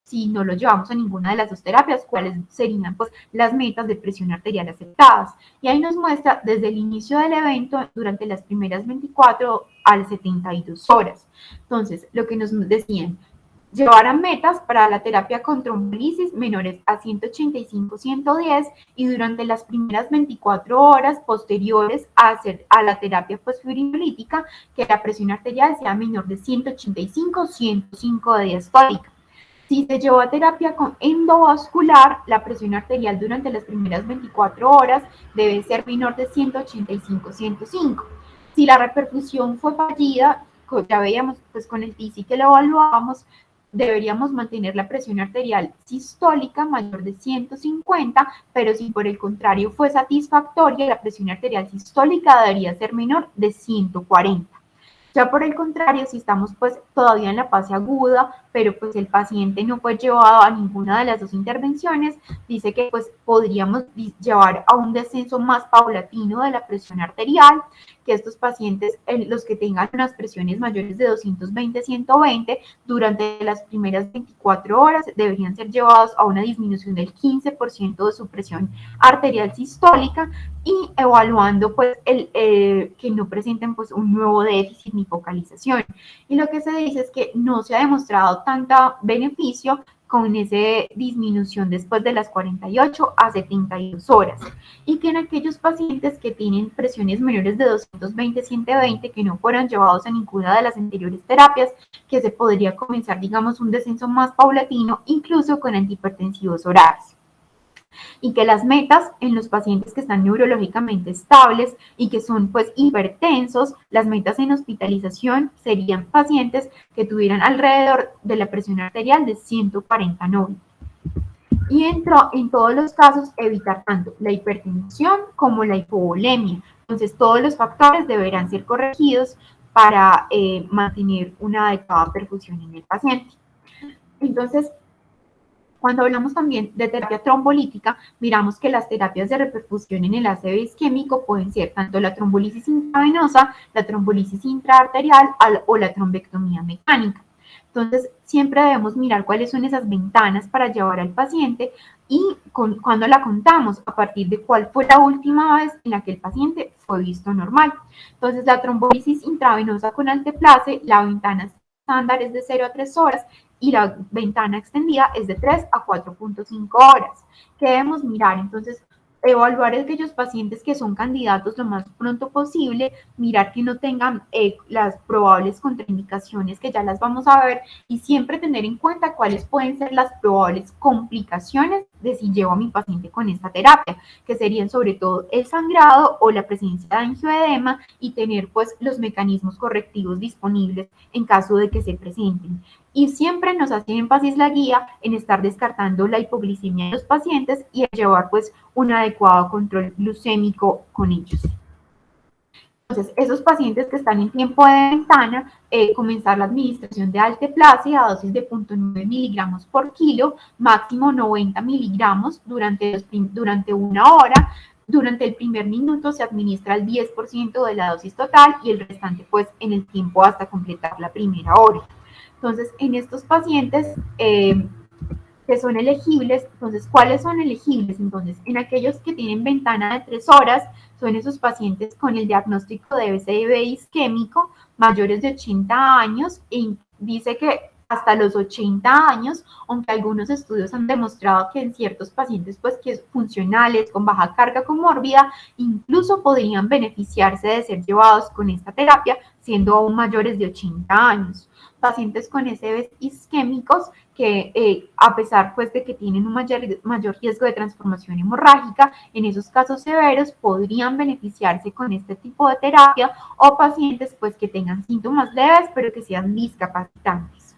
si no lo llevamos a ninguna de las dos terapias, cuáles serían pues las metas de presión arterial aceptadas. Y ahí nos muestra desde el inicio del evento durante las primeras 24 a 72 horas. Entonces, lo que nos decían, llevar a metas para la terapia con trombolisis menores a 185-110, y durante las primeras 24 horas posteriores a la terapia fibrinolítica, que la presión arterial sea menor de 185-105 de diastólica. Si se llevó a terapia con endovascular, la presión arterial durante las primeras 24 horas debe ser menor de 185-105. Si la reperfusión fue fallida, ya veíamos pues con el TISI que lo evaluábamos, deberíamos mantener la presión arterial sistólica mayor de 150, pero si por el contrario fue satisfactoria, la presión arterial sistólica debería ser menor de 140. Ya por el contrario, si estamos pues todavía en la fase aguda, pero pues el paciente no fue llevado a ninguna de las dos intervenciones, dice que pues podríamos llevar a un descenso más paulatino de la presión arterial, que estos pacientes, los que tengan unas presiones mayores de 220-120, durante las primeras 24 horas deberían ser llevados a una disminución del 15% de su presión arterial sistólica, y evaluando pues que no presenten pues un nuevo déficit ni focalización. Y lo que se dice es que no se ha demostrado tanta beneficio con esa disminución después de las 48 a 72 horas, y que en aquellos pacientes que tienen presiones menores de 220-120, que no fueron llevados a ninguna de las anteriores terapias, que se podría comenzar, digamos, un descenso más paulatino, incluso con antihipertensivos orales. Y que las metas en los pacientes que están neurológicamente estables y que son pues hipertensos, las metas en hospitalización serían pacientes que tuvieran alrededor de la presión arterial de 140/90. Y en todos los casos evitar tanto la hipertensión como la hipovolemia. Entonces todos los factores deberán ser corregidos para mantener una adecuada perfusión en el paciente. Entonces, cuando hablamos también de terapia trombolítica, miramos que las terapias de reperfusión en el ACV isquémico pueden ser tanto la trombolisis intravenosa, la trombolisis intraarterial o la trombectomía mecánica. Entonces, siempre debemos mirar cuáles son esas ventanas para llevar al paciente, y cuando la contamos, a partir de cuál fue la última vez en la que el paciente fue visto normal. Entonces, la trombolisis intravenosa con alteplase, la ventana estándar es de 0 a 3 horas y la ventana extendida es de 3 a 4.5 horas. ¿Qué debemos mirar? Entonces, evaluar a aquellos pacientes que son candidatos lo más pronto posible, mirar que no tengan las probables contraindicaciones que ya las vamos a ver y siempre tener en cuenta cuáles pueden ser las probables complicaciones de si llevo a mi paciente con esta terapia, que serían sobre todo el sangrado o la presencia de angioedema y tener pues los mecanismos correctivos disponibles en caso de que se presenten. Y siempre nos hace énfasis la guía en estar descartando la hipoglicemia de los pacientes y a llevar pues un adecuado control glucémico con ellos. Entonces, esos pacientes que están en tiempo de ventana, comenzar la administración de alteplase a dosis de 0.9 miligramos por kilo, máximo 90 miligramos durante una hora. Durante el primer minuto se administra el 10% de la dosis total y el restante pues en el tiempo hasta completar la primera hora. Entonces, en estos pacientes que son elegibles, entonces, ¿cuáles son elegibles? Entonces, en aquellos que tienen ventana de 3 horas, son esos pacientes con el diagnóstico de BCV isquémico, mayores de 80 años, y dice que hasta los 80 años, aunque algunos estudios han demostrado que en ciertos pacientes pues que funcionales, con baja carga comórbida, incluso podrían beneficiarse de ser llevados con esta terapia, siendo aún mayores de 80 años. Pacientes con SBs isquémicos que a pesar pues de que tienen un mayor riesgo de transformación hemorrágica, en esos casos severos podrían beneficiarse con este tipo de terapia o pacientes pues que tengan síntomas leves pero que sean discapacitantes.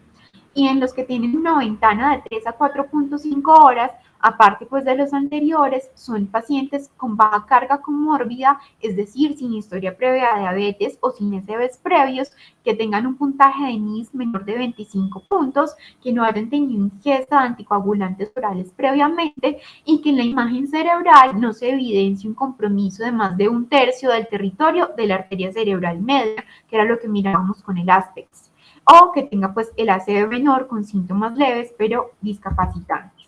Y en los que tienen una ventana de 3 a 4.5 horas, aparte pues de los anteriores, son pacientes con baja carga comórbida, es decir, sin historia previa de diabetes o sin SBs previos, que tengan un puntaje de NIS menor de 25 puntos, que no hayan tenido ingesta de anticoagulantes orales previamente y que en la imagen cerebral no se evidencie un compromiso de más de 1/3 del territorio de la arteria cerebral media, que era lo que mirábamos con el ASPEX, o que tenga pues el ACV menor con síntomas leves pero discapacitantes.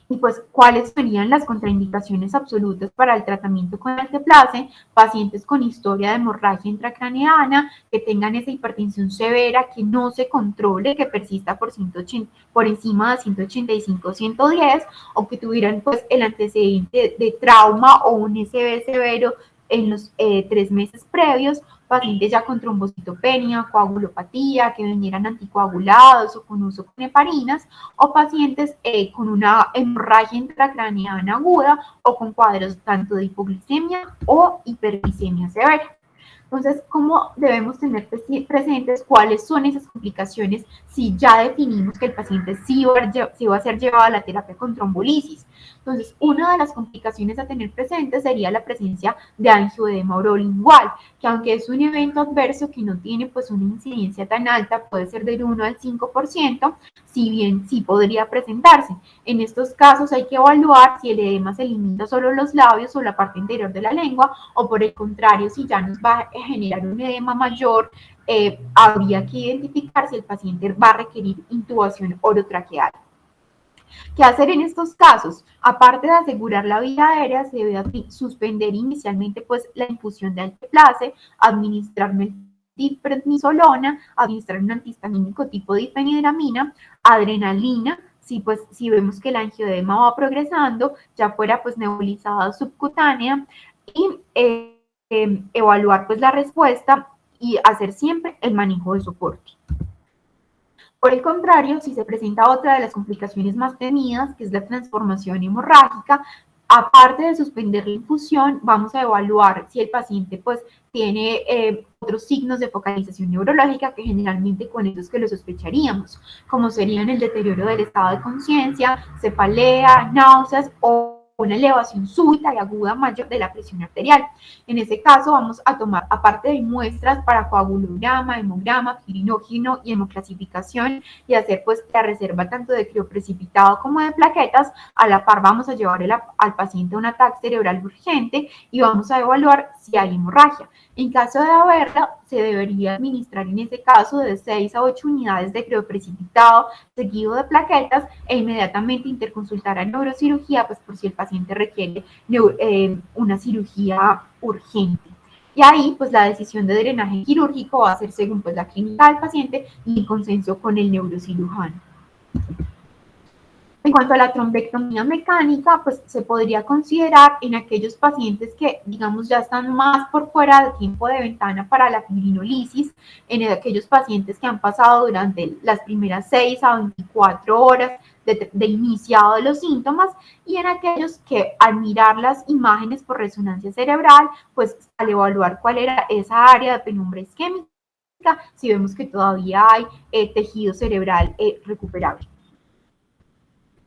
Y pues, ¿cuáles serían las contraindicaciones absolutas para el tratamiento con alteplase? Pacientes con historia de hemorragia intracraneana, que tengan esa hipertensión severa, que no se controle, que persista por encima de 185, 110, o que tuvieran pues el antecedente de trauma o un SB severo en los 3 meses previos, pacientes ya con trombocitopenia, coagulopatía, que vinieran anticoagulados o con uso con heparinas, o pacientes con una hemorragia intracraneana aguda o con cuadros tanto de hipoglicemia o hiperglicemia severa. Entonces, ¿cómo debemos tener presentes cuáles son esas complicaciones si ya definimos que el paciente sí va a ser llevado a la terapia con trombolisis? Entonces, una de las complicaciones a tener presentes sería la presencia de angioedema orolingual, que aunque es un evento adverso que no tiene pues una incidencia tan alta, puede ser del 1 al 5%, si bien sí podría presentarse. En estos casos hay que evaluar si el edema se limita solo a los labios o la parte interior de la lengua, o por el contrario, si ya nos va a generar un edema mayor, habría que identificar si el paciente va a requerir intubación orotraqueal. ¿Qué hacer en estos casos? Aparte de asegurar la vía aérea, se debe suspender inicialmente pues, la infusión de alteplase, administrar prednisolona, administrar un antihistamínico tipo difenidramina, adrenalina, si vemos que el angioedema va progresando, ya fuera pues nebulizada subcutánea, y evaluar pues la respuesta y hacer siempre el manejo de soporte. Por el contrario, si se presenta otra de las complicaciones más temidas, que es la transformación hemorrágica, aparte de suspender la infusión, vamos a evaluar si el paciente pues tiene otros signos de focalización neurológica que generalmente con esos que lo sospecharíamos, como serían el deterioro del estado de conciencia, cefalea, náuseas o una elevación súbita y aguda mayor de la presión arterial. En ese caso vamos a tomar, aparte de muestras para coagulograma, hemograma, fibrinogen y hemoclasificación, y hacer pues la reserva tanto de crioprecipitado como de plaquetas. A la par vamos a llevar al paciente a un ataque cerebral urgente y vamos a evaluar si hay hemorragia. En caso de haberla, se debería administrar en ese caso de 6 a 8 unidades de crioprecipitado seguido de plaquetas e inmediatamente interconsultar a neurocirugía pues por si el paciente requiere una cirugía urgente. Y ahí, pues la decisión de drenaje quirúrgico va a ser según pues, la clínica del paciente y en consenso con el neurocirujano. En cuanto a la trombectomía mecánica, pues se podría considerar en aquellos pacientes que, digamos, ya están más por fuera del tiempo de ventana para la fibrinolisis, en aquellos pacientes que han pasado durante las primeras 6 a 24 horas de iniciado de los síntomas, y en aquellos que al mirar las imágenes por resonancia cerebral, pues al evaluar cuál era esa área de penumbra isquémica, si vemos que todavía hay tejido cerebral recuperable.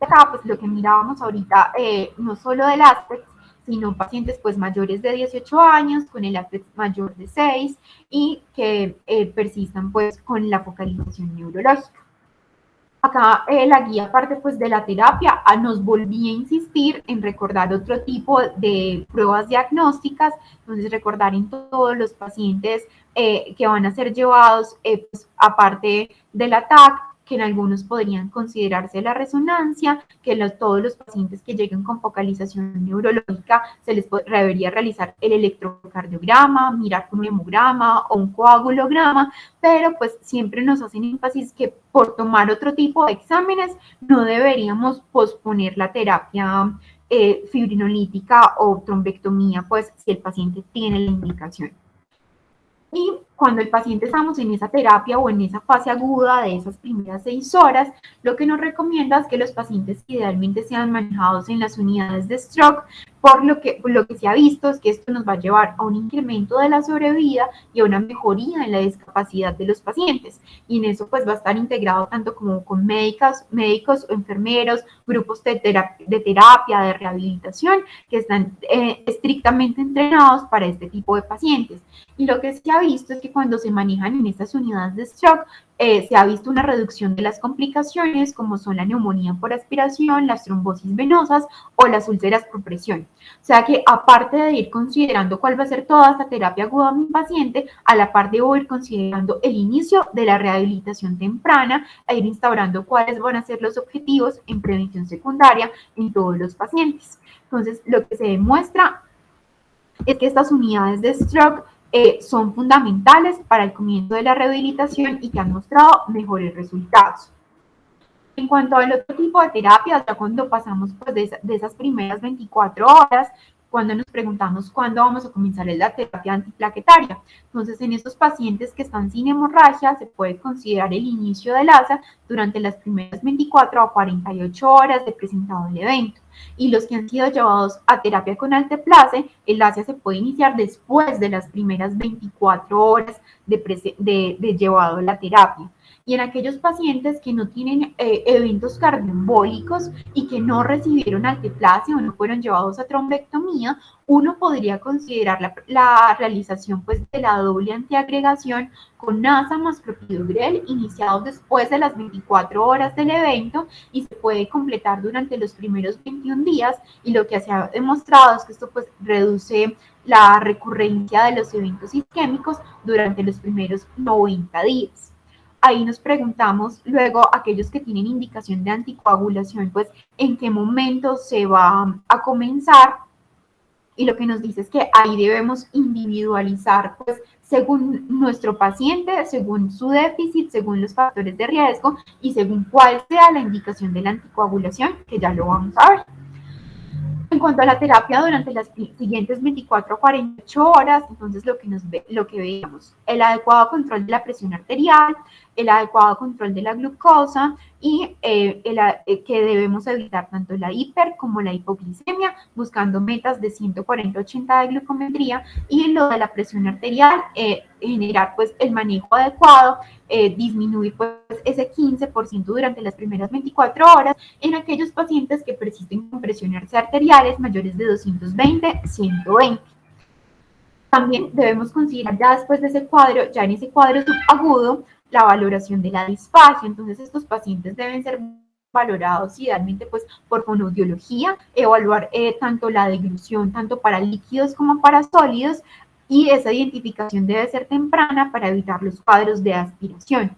Acá, pues lo que mirábamos ahorita, no solo del ASPEX, sino pacientes pues mayores de 18 años, con el ASPEX mayor de 6 y que persistan pues con la focalización neurológica. Acá la guía parte pues de la terapia nos volvía a insistir en recordar otro tipo de pruebas diagnósticas, entonces recordar en todos los pacientes que van a ser llevados pues, aparte del ATAC, que en algunos podrían considerarse la resonancia, que todos los pacientes que lleguen con focalización neurológica se les debería realizar el electrocardiograma, mirar con un hemograma o un coagulograma, pero pues siempre nos hacen énfasis que por tomar otro tipo de exámenes no deberíamos posponer la terapia fibrinolítica o trombectomía, pues si el paciente tiene la indicación. Y cuando el paciente estamos en esa terapia o en esa fase aguda de esas primeras 6 horas, lo que nos recomienda es que los pacientes idealmente sean manejados en las unidades de stroke, por lo que se ha visto es que esto nos va a llevar a un incremento de la sobrevida y a una mejoría en la discapacidad de los pacientes. Y en eso pues va a estar integrado tanto como con médicos, enfermeros, grupos de terapia, de rehabilitación, que están estrictamente entrenados para este tipo de pacientes. Y lo que se ha visto es que cuando se manejan en estas unidades de stroke, se ha visto una reducción de las complicaciones como son la neumonía por aspiración, las trombosis venosas o las úlceras por presión. O sea que aparte de ir considerando cuál va a ser toda esta terapia aguda a mi paciente, a la par debo ir considerando el inicio de la rehabilitación temprana e ir instaurando cuáles van a ser los objetivos en prevención secundaria en todos los pacientes. Entonces, lo que se demuestra es que estas unidades de stroke son fundamentales para el comienzo de la rehabilitación y que han mostrado mejores resultados. En cuanto al otro tipo de terapias, ya cuando pasamos pues, de esas primeras 24 horas, cuando nos preguntamos cuándo vamos a comenzar la terapia antiplaquetaria. Entonces, en estos pacientes que están sin hemorragia, se puede considerar el inicio del ASA durante las primeras 24 a 48 horas de presentado el evento. Y los que han sido llevados a terapia con alteplase, el ASA se puede iniciar después de las primeras 24 horas de llevado a la terapia. Y en aquellos pacientes que no tienen eventos cardioembólicos y que no recibieron alteplase o no fueron llevados a trombectomía, uno podría considerar la realización pues, de la doble antiagregación con NASA más clopidogrel iniciados después de las 24 horas del evento y se puede completar durante los primeros 21 días y lo que se ha demostrado es que esto pues reduce la recurrencia de los eventos isquémicos durante los primeros 90 días. Ahí nos preguntamos luego aquellos que tienen indicación de anticoagulación, pues en qué momento se va a comenzar, y lo que nos dice es que ahí debemos individualizar pues según nuestro paciente, según su déficit, según los factores de riesgo y según cuál sea la indicación de la anticoagulación, que ya lo vamos a ver. En cuanto a la terapia durante las siguientes 24 a 48 horas, entonces lo que veíamos, el adecuado control de la presión arterial, el adecuado control de la glucosa y que debemos evitar tanto la hiper como la hipoglicemia, buscando metas de 140-80 de glucometría y lo de la presión arterial, generar pues el manejo adecuado, disminuir pues ese 15% durante las primeras 24 horas en aquellos pacientes que persisten con presiones arteriales mayores de 220-120. También debemos considerar ya después de ese cuadro, ya en ese cuadro subagudo, la valoración de la disfagia. Entonces estos pacientes deben ser valorados idealmente pues por fonoaudiología, evaluar tanto la deglución, tanto para líquidos como para sólidos, y esa identificación debe ser temprana para evitar los cuadros de aspiración.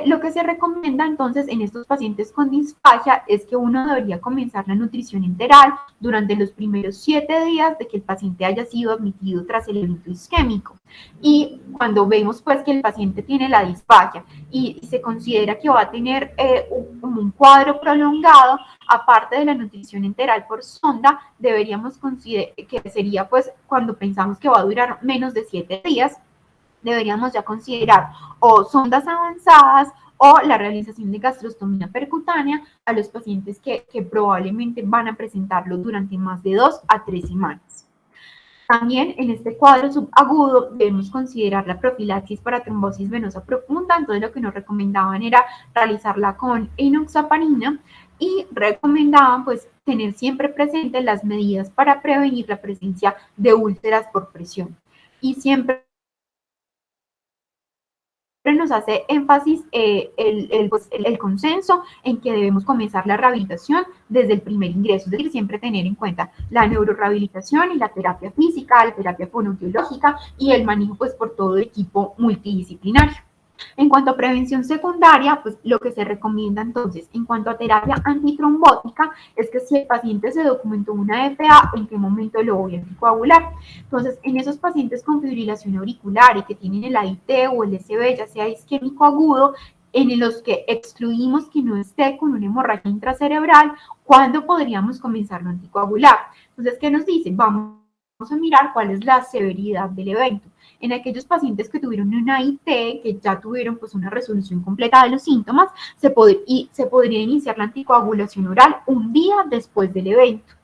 Lo que se recomienda entonces en estos pacientes con disfagia es que uno debería comenzar la nutrición enteral durante los primeros 7 días de que el paciente haya sido admitido tras el evento isquémico. Y cuando vemos pues que el paciente tiene la disfagia y se considera que va a tener un cuadro prolongado, aparte de la nutrición enteral por sonda, deberíamos considerar que sería pues cuando pensamos que va a durar menos de 7 días, deberíamos ya considerar o sondas avanzadas o la realización de gastrostomía percutánea a los pacientes que probablemente van a presentarlo durante más de 2 a 3 semanas. También en este cuadro subagudo debemos considerar la profilaxis para trombosis venosa profunda, entonces lo que nos recomendaban era realizarla con enoxaparina y recomendaban pues tener siempre presentes las medidas para prevenir la presencia de úlceras por presión. Y siempre nos hace énfasis el consenso en que debemos comenzar la rehabilitación desde el primer ingreso, es decir, siempre tener en cuenta la neurorehabilitación y la terapia física, la terapia fonoaudiológica y el manejo pues por todo el equipo multidisciplinario. En cuanto a prevención secundaria, pues lo que se recomienda entonces, en cuanto a terapia antitrombótica, es que si el paciente se documentó una FA, ¿en qué momento lo voy a anticoagular? Entonces, en esos pacientes con fibrilación auricular y que tienen el AIT o el SB, ya sea isquémico agudo, en los que excluimos que no esté con una hemorragia intracerebral, ¿cuándo podríamos comenzarlo a anticoagular? Entonces, ¿qué nos dice? Vamos a mirar cuál es la severidad del evento. En aquellos pacientes que tuvieron una IT, que ya tuvieron pues una resolución completa de los síntomas, se podría iniciar la anticoagulación oral un día después del evento.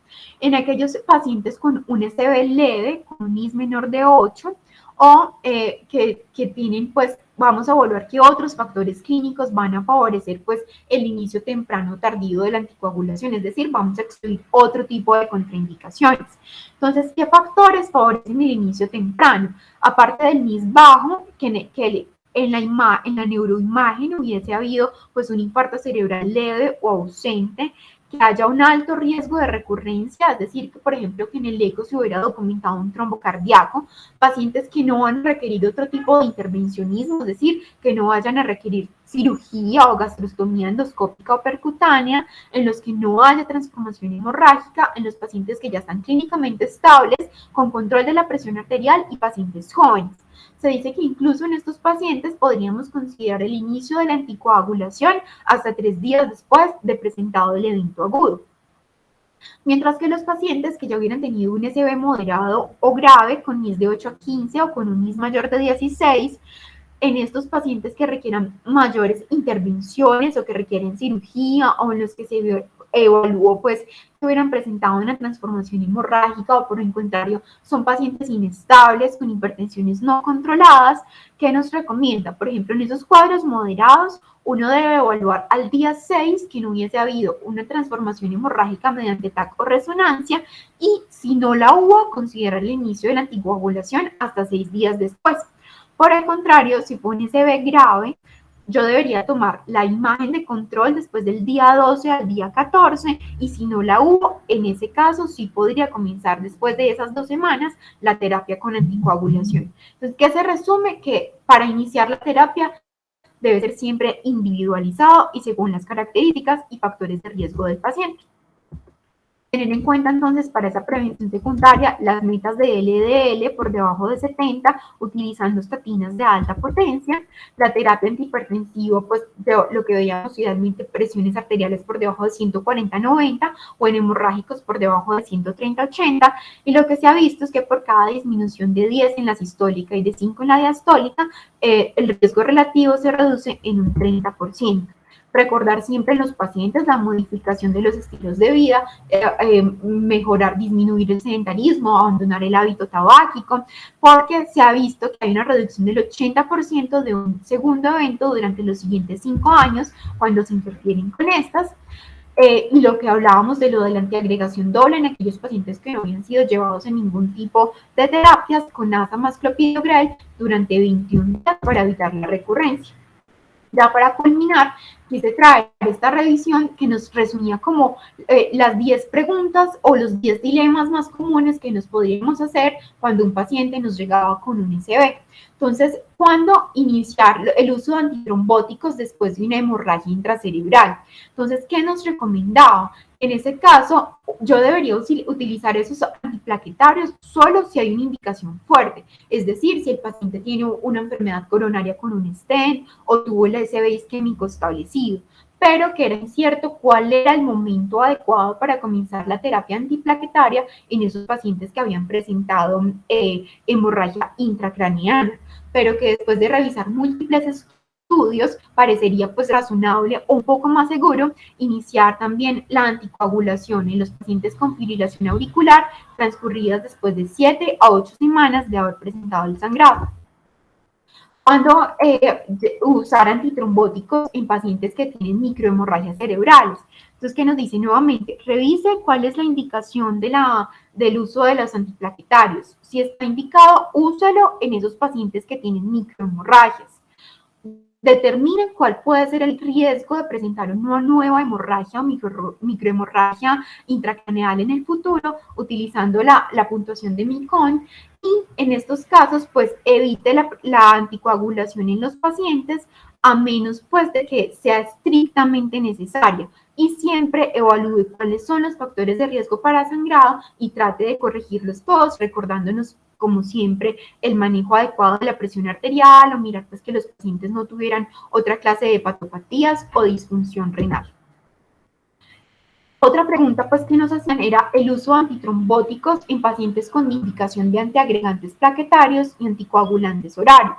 En aquellos pacientes con un SB leve, con un IS menor de 8, o que tienen, pues, vamos a evaluar qué otros factores clínicos van a favorecer, pues, el inicio temprano o tardío de la anticoagulación, es decir, vamos a excluir otro tipo de contraindicaciones. Entonces, ¿qué factores favorecen el inicio temprano? Aparte del NIS bajo, que en la neuroimagen hubiese habido pues un infarto cerebral leve o ausente, que haya un alto riesgo de recurrencia, es decir, que por ejemplo que en el eco se hubiera documentado un trombo cardíaco, pacientes que no van a requerir otro tipo de intervencionismo, es decir, que no vayan a requerir cirugía o gastrostomía endoscópica o percutánea, en los que no haya transformación hemorrágica, en los pacientes que ya están clínicamente estables, con control de la presión arterial y pacientes jóvenes. Se dice que incluso en estos pacientes podríamos considerar el inicio de la anticoagulación hasta 3 días después de presentado el evento agudo. Mientras que los pacientes que ya hubieran tenido un SB moderado o grave con NIS de 8 a 15 o con un NIS mayor de 16, en estos pacientes que requieran mayores intervenciones o que requieren cirugía o en los que se evaluó pues que hubieran presentado una transformación hemorrágica o por el contrario son pacientes inestables con hipertensiones no controladas, ¿qué nos recomienda? Por ejemplo, en esos cuadros moderados uno debe evaluar al día 6 que no hubiese habido una transformación hemorrágica mediante TAC o resonancia y si no la hubo, considerar el inicio de la anticoagulación hasta 6 días después. Por el contrario, si fue un SB grave, yo debería tomar la imagen de control después del día 12 al día 14 y si no la hubo, en ese caso sí podría comenzar después de esas 2 semanas la terapia con anticoagulación. Entonces, ¿qué se resume? Que para iniciar la terapia debe ser siempre individualizado y según las características y factores de riesgo del paciente. Tener en cuenta entonces para esa prevención secundaria las metas de LDL por debajo de 70 utilizando estatinas de alta potencia, la terapia antihipertensiva pues lo que veíamos idealmente presiones arteriales por debajo de 140-90 o en hemorrágicos por debajo de 130-80 y lo que se ha visto es que por cada disminución de 10 en la sistólica y de 5 en la diastólica el riesgo relativo se reduce en un 30%. Recordar siempre en los pacientes la modificación de los estilos de vida, mejorar, disminuir el sedentarismo, abandonar el hábito tabáquico, porque se ha visto que hay una reducción del 80% de un segundo evento durante los siguientes 5 años cuando se interfieren con estas. Y lo que hablábamos de lo de la antiagregación doble en aquellos pacientes que no habían sido llevados en ningún tipo de terapias con asa más clopidogrel durante 21 días para evitar la recurrencia. Ya para culminar, quise traer esta revisión que nos resumía como las 10 preguntas o los 10 dilemas más comunes que nos podríamos hacer cuando un paciente nos llegaba con un SB. Entonces, ¿cuándo iniciar el uso de antitrombóticos después de una hemorragia intracerebral? Entonces, ¿qué nos recomendaba? En ese caso, yo debería utilizar esos antiplaquetarios solo si hay una indicación fuerte, es decir, si el paciente tiene una enfermedad coronaria con un stent o tuvo el SB isquémico establecido, pero que era incierto cuál era el momento adecuado para comenzar la terapia antiplaquetaria en esos pacientes que habían presentado hemorragia intracraneana, pero que después de revisar múltiples estudios, parecería pues razonable o un poco más seguro iniciar también la anticoagulación en los pacientes con fibrilación auricular transcurridas después de 7 a 8 semanas de haber presentado el sangrado. Cuando usar antitrombóticos en pacientes que tienen microhemorragias cerebrales. Entonces, ¿qué nos dice nuevamente? Revise cuál es la indicación del uso de los antiplaquetarios. Si está indicado, úsalo en esos pacientes que tienen microhemorragias. Determinen cuál puede ser el riesgo de presentar una nueva hemorragia o microhemorragia intracraneal en el futuro utilizando la puntuación de MICON y en estos casos pues evite la anticoagulación en los pacientes a menos pues de que sea estrictamente necesaria y siempre evalúe cuáles son los factores de riesgo para sangrado y trate de corregirlos todos recordándonos como siempre, el manejo adecuado de la presión arterial o mirar pues que los pacientes no tuvieran otra clase de hepatopatías o disfunción renal. Otra pregunta pues que nos hacían era el uso de antitrombóticos en pacientes con indicación de antiagregantes plaquetarios y anticoagulantes orales.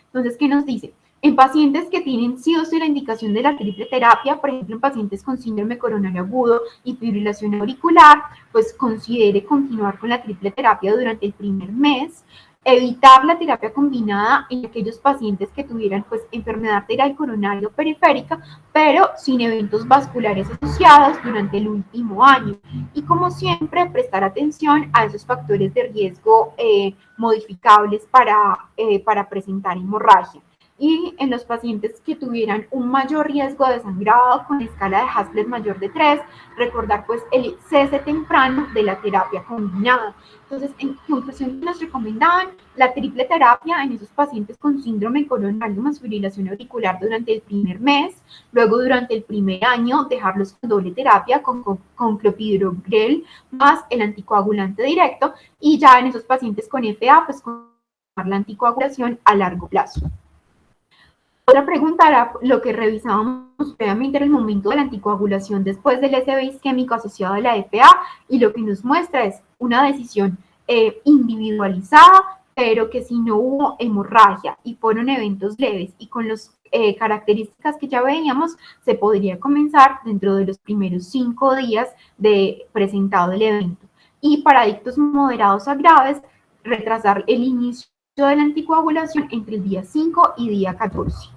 Entonces, ¿qué nos dice? En pacientes que tienen sí o sí la indicación de la triple terapia, por ejemplo, en pacientes con síndrome coronario agudo y fibrilación auricular, pues considere continuar con la triple terapia durante el primer mes, evitar la terapia combinada en aquellos pacientes que tuvieran pues enfermedad arterial coronaria o periférica, pero sin eventos vasculares asociados durante el último año. Y como siempre, prestar atención a esos factores de riesgo modificables para presentar hemorragia. Y en los pacientes que tuvieran un mayor riesgo de sangrado con escala de Haslet mayor de 3, recordar pues el cese temprano de la terapia combinada. Entonces, en conclusión, nos recomendaban la triple terapia en esos pacientes con síndrome coronario más fibrilación auricular durante el primer mes, luego durante el primer año dejarlos con doble terapia con clopidogrel más el anticoagulante directo y ya en esos pacientes con FA, pues con la anticoagulación a largo plazo. Otra pregunta era lo que revisábamos previamente era el momento de la anticoagulación después del SB isquémico asociado a la FA y lo que nos muestra es una decisión individualizada, pero que si no hubo hemorragia y fueron eventos leves y con las características que ya veíamos, se podría comenzar dentro de los primeros 5 días de presentado el evento. Y para adictos moderados a graves, retrasar el inicio de la anticoagulación entre el día 5 y día 14.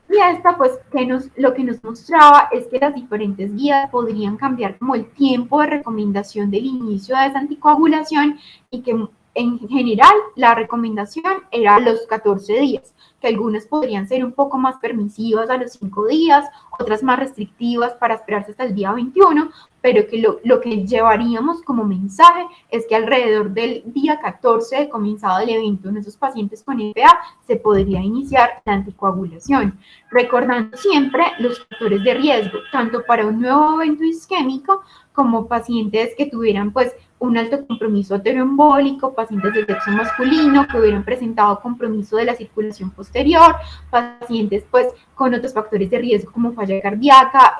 Y esta, pues, lo que nos mostraba es que las diferentes guías podrían cambiar como el tiempo de recomendación del inicio de esa anticoagulación y que en general la recomendación era los 14 días, que algunas podrían ser un poco más permisivas a los 5 días, otras más restrictivas para esperarse hasta el día 21, pero que lo que llevaríamos como mensaje es que alrededor del día 14 de comenzado el evento en esos pacientes con FA se podría iniciar la anticoagulación, recordando siempre los factores de riesgo, tanto para un nuevo evento isquémico como pacientes que tuvieran pues un alto compromiso ateroembólico, pacientes de sexo masculino que hubieran presentado compromiso de la circulación posterior, pacientes pues con otros factores de riesgo como falla cardíaca,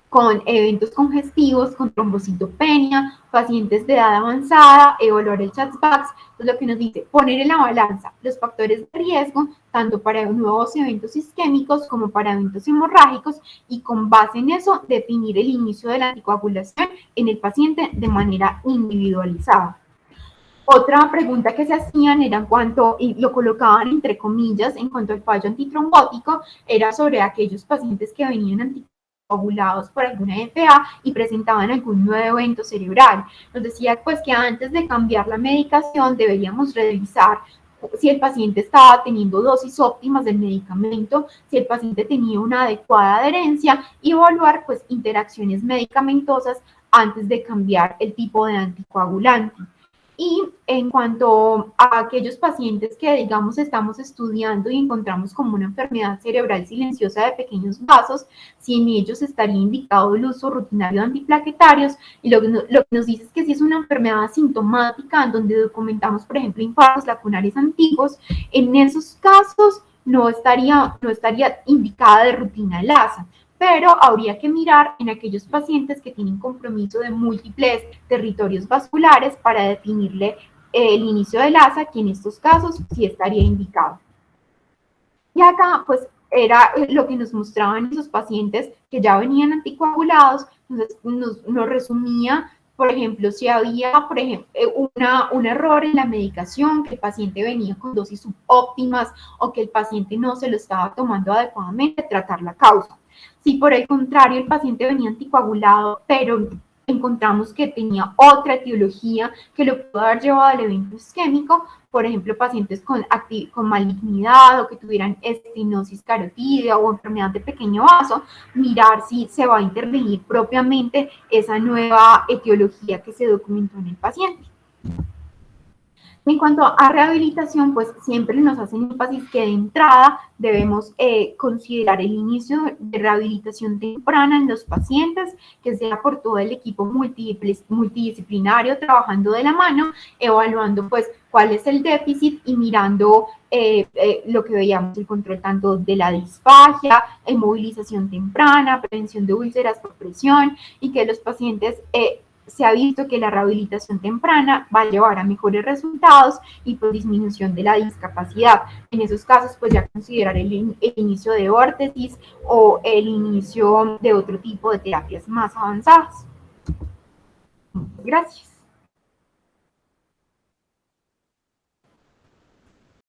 con eventos congestivos, con trombocitopenia, pacientes de edad avanzada, evaluar el CHA2-VAX, pues lo que nos dice, poner en la balanza los factores de riesgo, tanto para nuevos eventos isquémicos como para eventos hemorrágicos, y con base en eso, definir el inicio de la anticoagulación en el paciente de manera individualizada. Otra pregunta que se hacían era en cuanto, y lo colocaban entre comillas, en cuanto al fallo antitrombótico, era sobre aquellos pacientes que venían anticoagulados por alguna FA y presentaban algún nuevo evento cerebral. Nos decía pues que antes de cambiar la medicación deberíamos revisar si el paciente estaba teniendo dosis óptimas del medicamento, si el paciente tenía una adecuada adherencia y evaluar pues interacciones medicamentosas antes de cambiar el tipo de anticoagulante. Y en cuanto a aquellos pacientes que, digamos, estamos estudiando y encontramos como una enfermedad cerebral silenciosa de pequeños vasos, si en ellos estaría indicado el uso rutinario de antiplaquetarios, y lo que nos dice es que si es una enfermedad asintomática, en donde documentamos, por ejemplo, infartos lacunares antiguos, en esos casos no estaría indicada de rutina el ASA, pero habría que mirar en aquellos pacientes que tienen compromiso de múltiples territorios vasculares para definirle el inicio del ASA, que en estos casos sí estaría indicado. Y acá, pues, era lo que nos mostraban esos pacientes que ya venían anticoagulados, entonces nos resumía, por ejemplo, si había, por ejemplo, un error en la medicación, que el paciente venía con dosis subóptimas o que el paciente no se lo estaba tomando adecuadamente, tratar la causa. Si por el contrario el paciente venía anticoagulado, pero encontramos que tenía otra etiología que lo pudo haber llevado al evento isquémico, por ejemplo, pacientes con malignidad o que tuvieran estenosis carotídea o enfermedad de pequeño vaso, mirar si se va a intervenir propiamente esa nueva etiología que se documentó en el paciente. En cuanto a rehabilitación, pues siempre nos hacen énfasis que de entrada debemos considerar el inicio de rehabilitación temprana en los pacientes, que sea por todo el equipo multidisciplinario trabajando de la mano, evaluando pues cuál es el déficit y mirando lo que veíamos, el control tanto de la disfagia, inmovilización temprana, prevención de úlceras por presión, y que los pacientes se ha visto que la rehabilitación temprana va a llevar a mejores resultados y por disminución de la discapacidad. En esos casos, pues ya considerar el inicio de órtesis o el inicio de otro tipo de terapias más avanzadas. Gracias.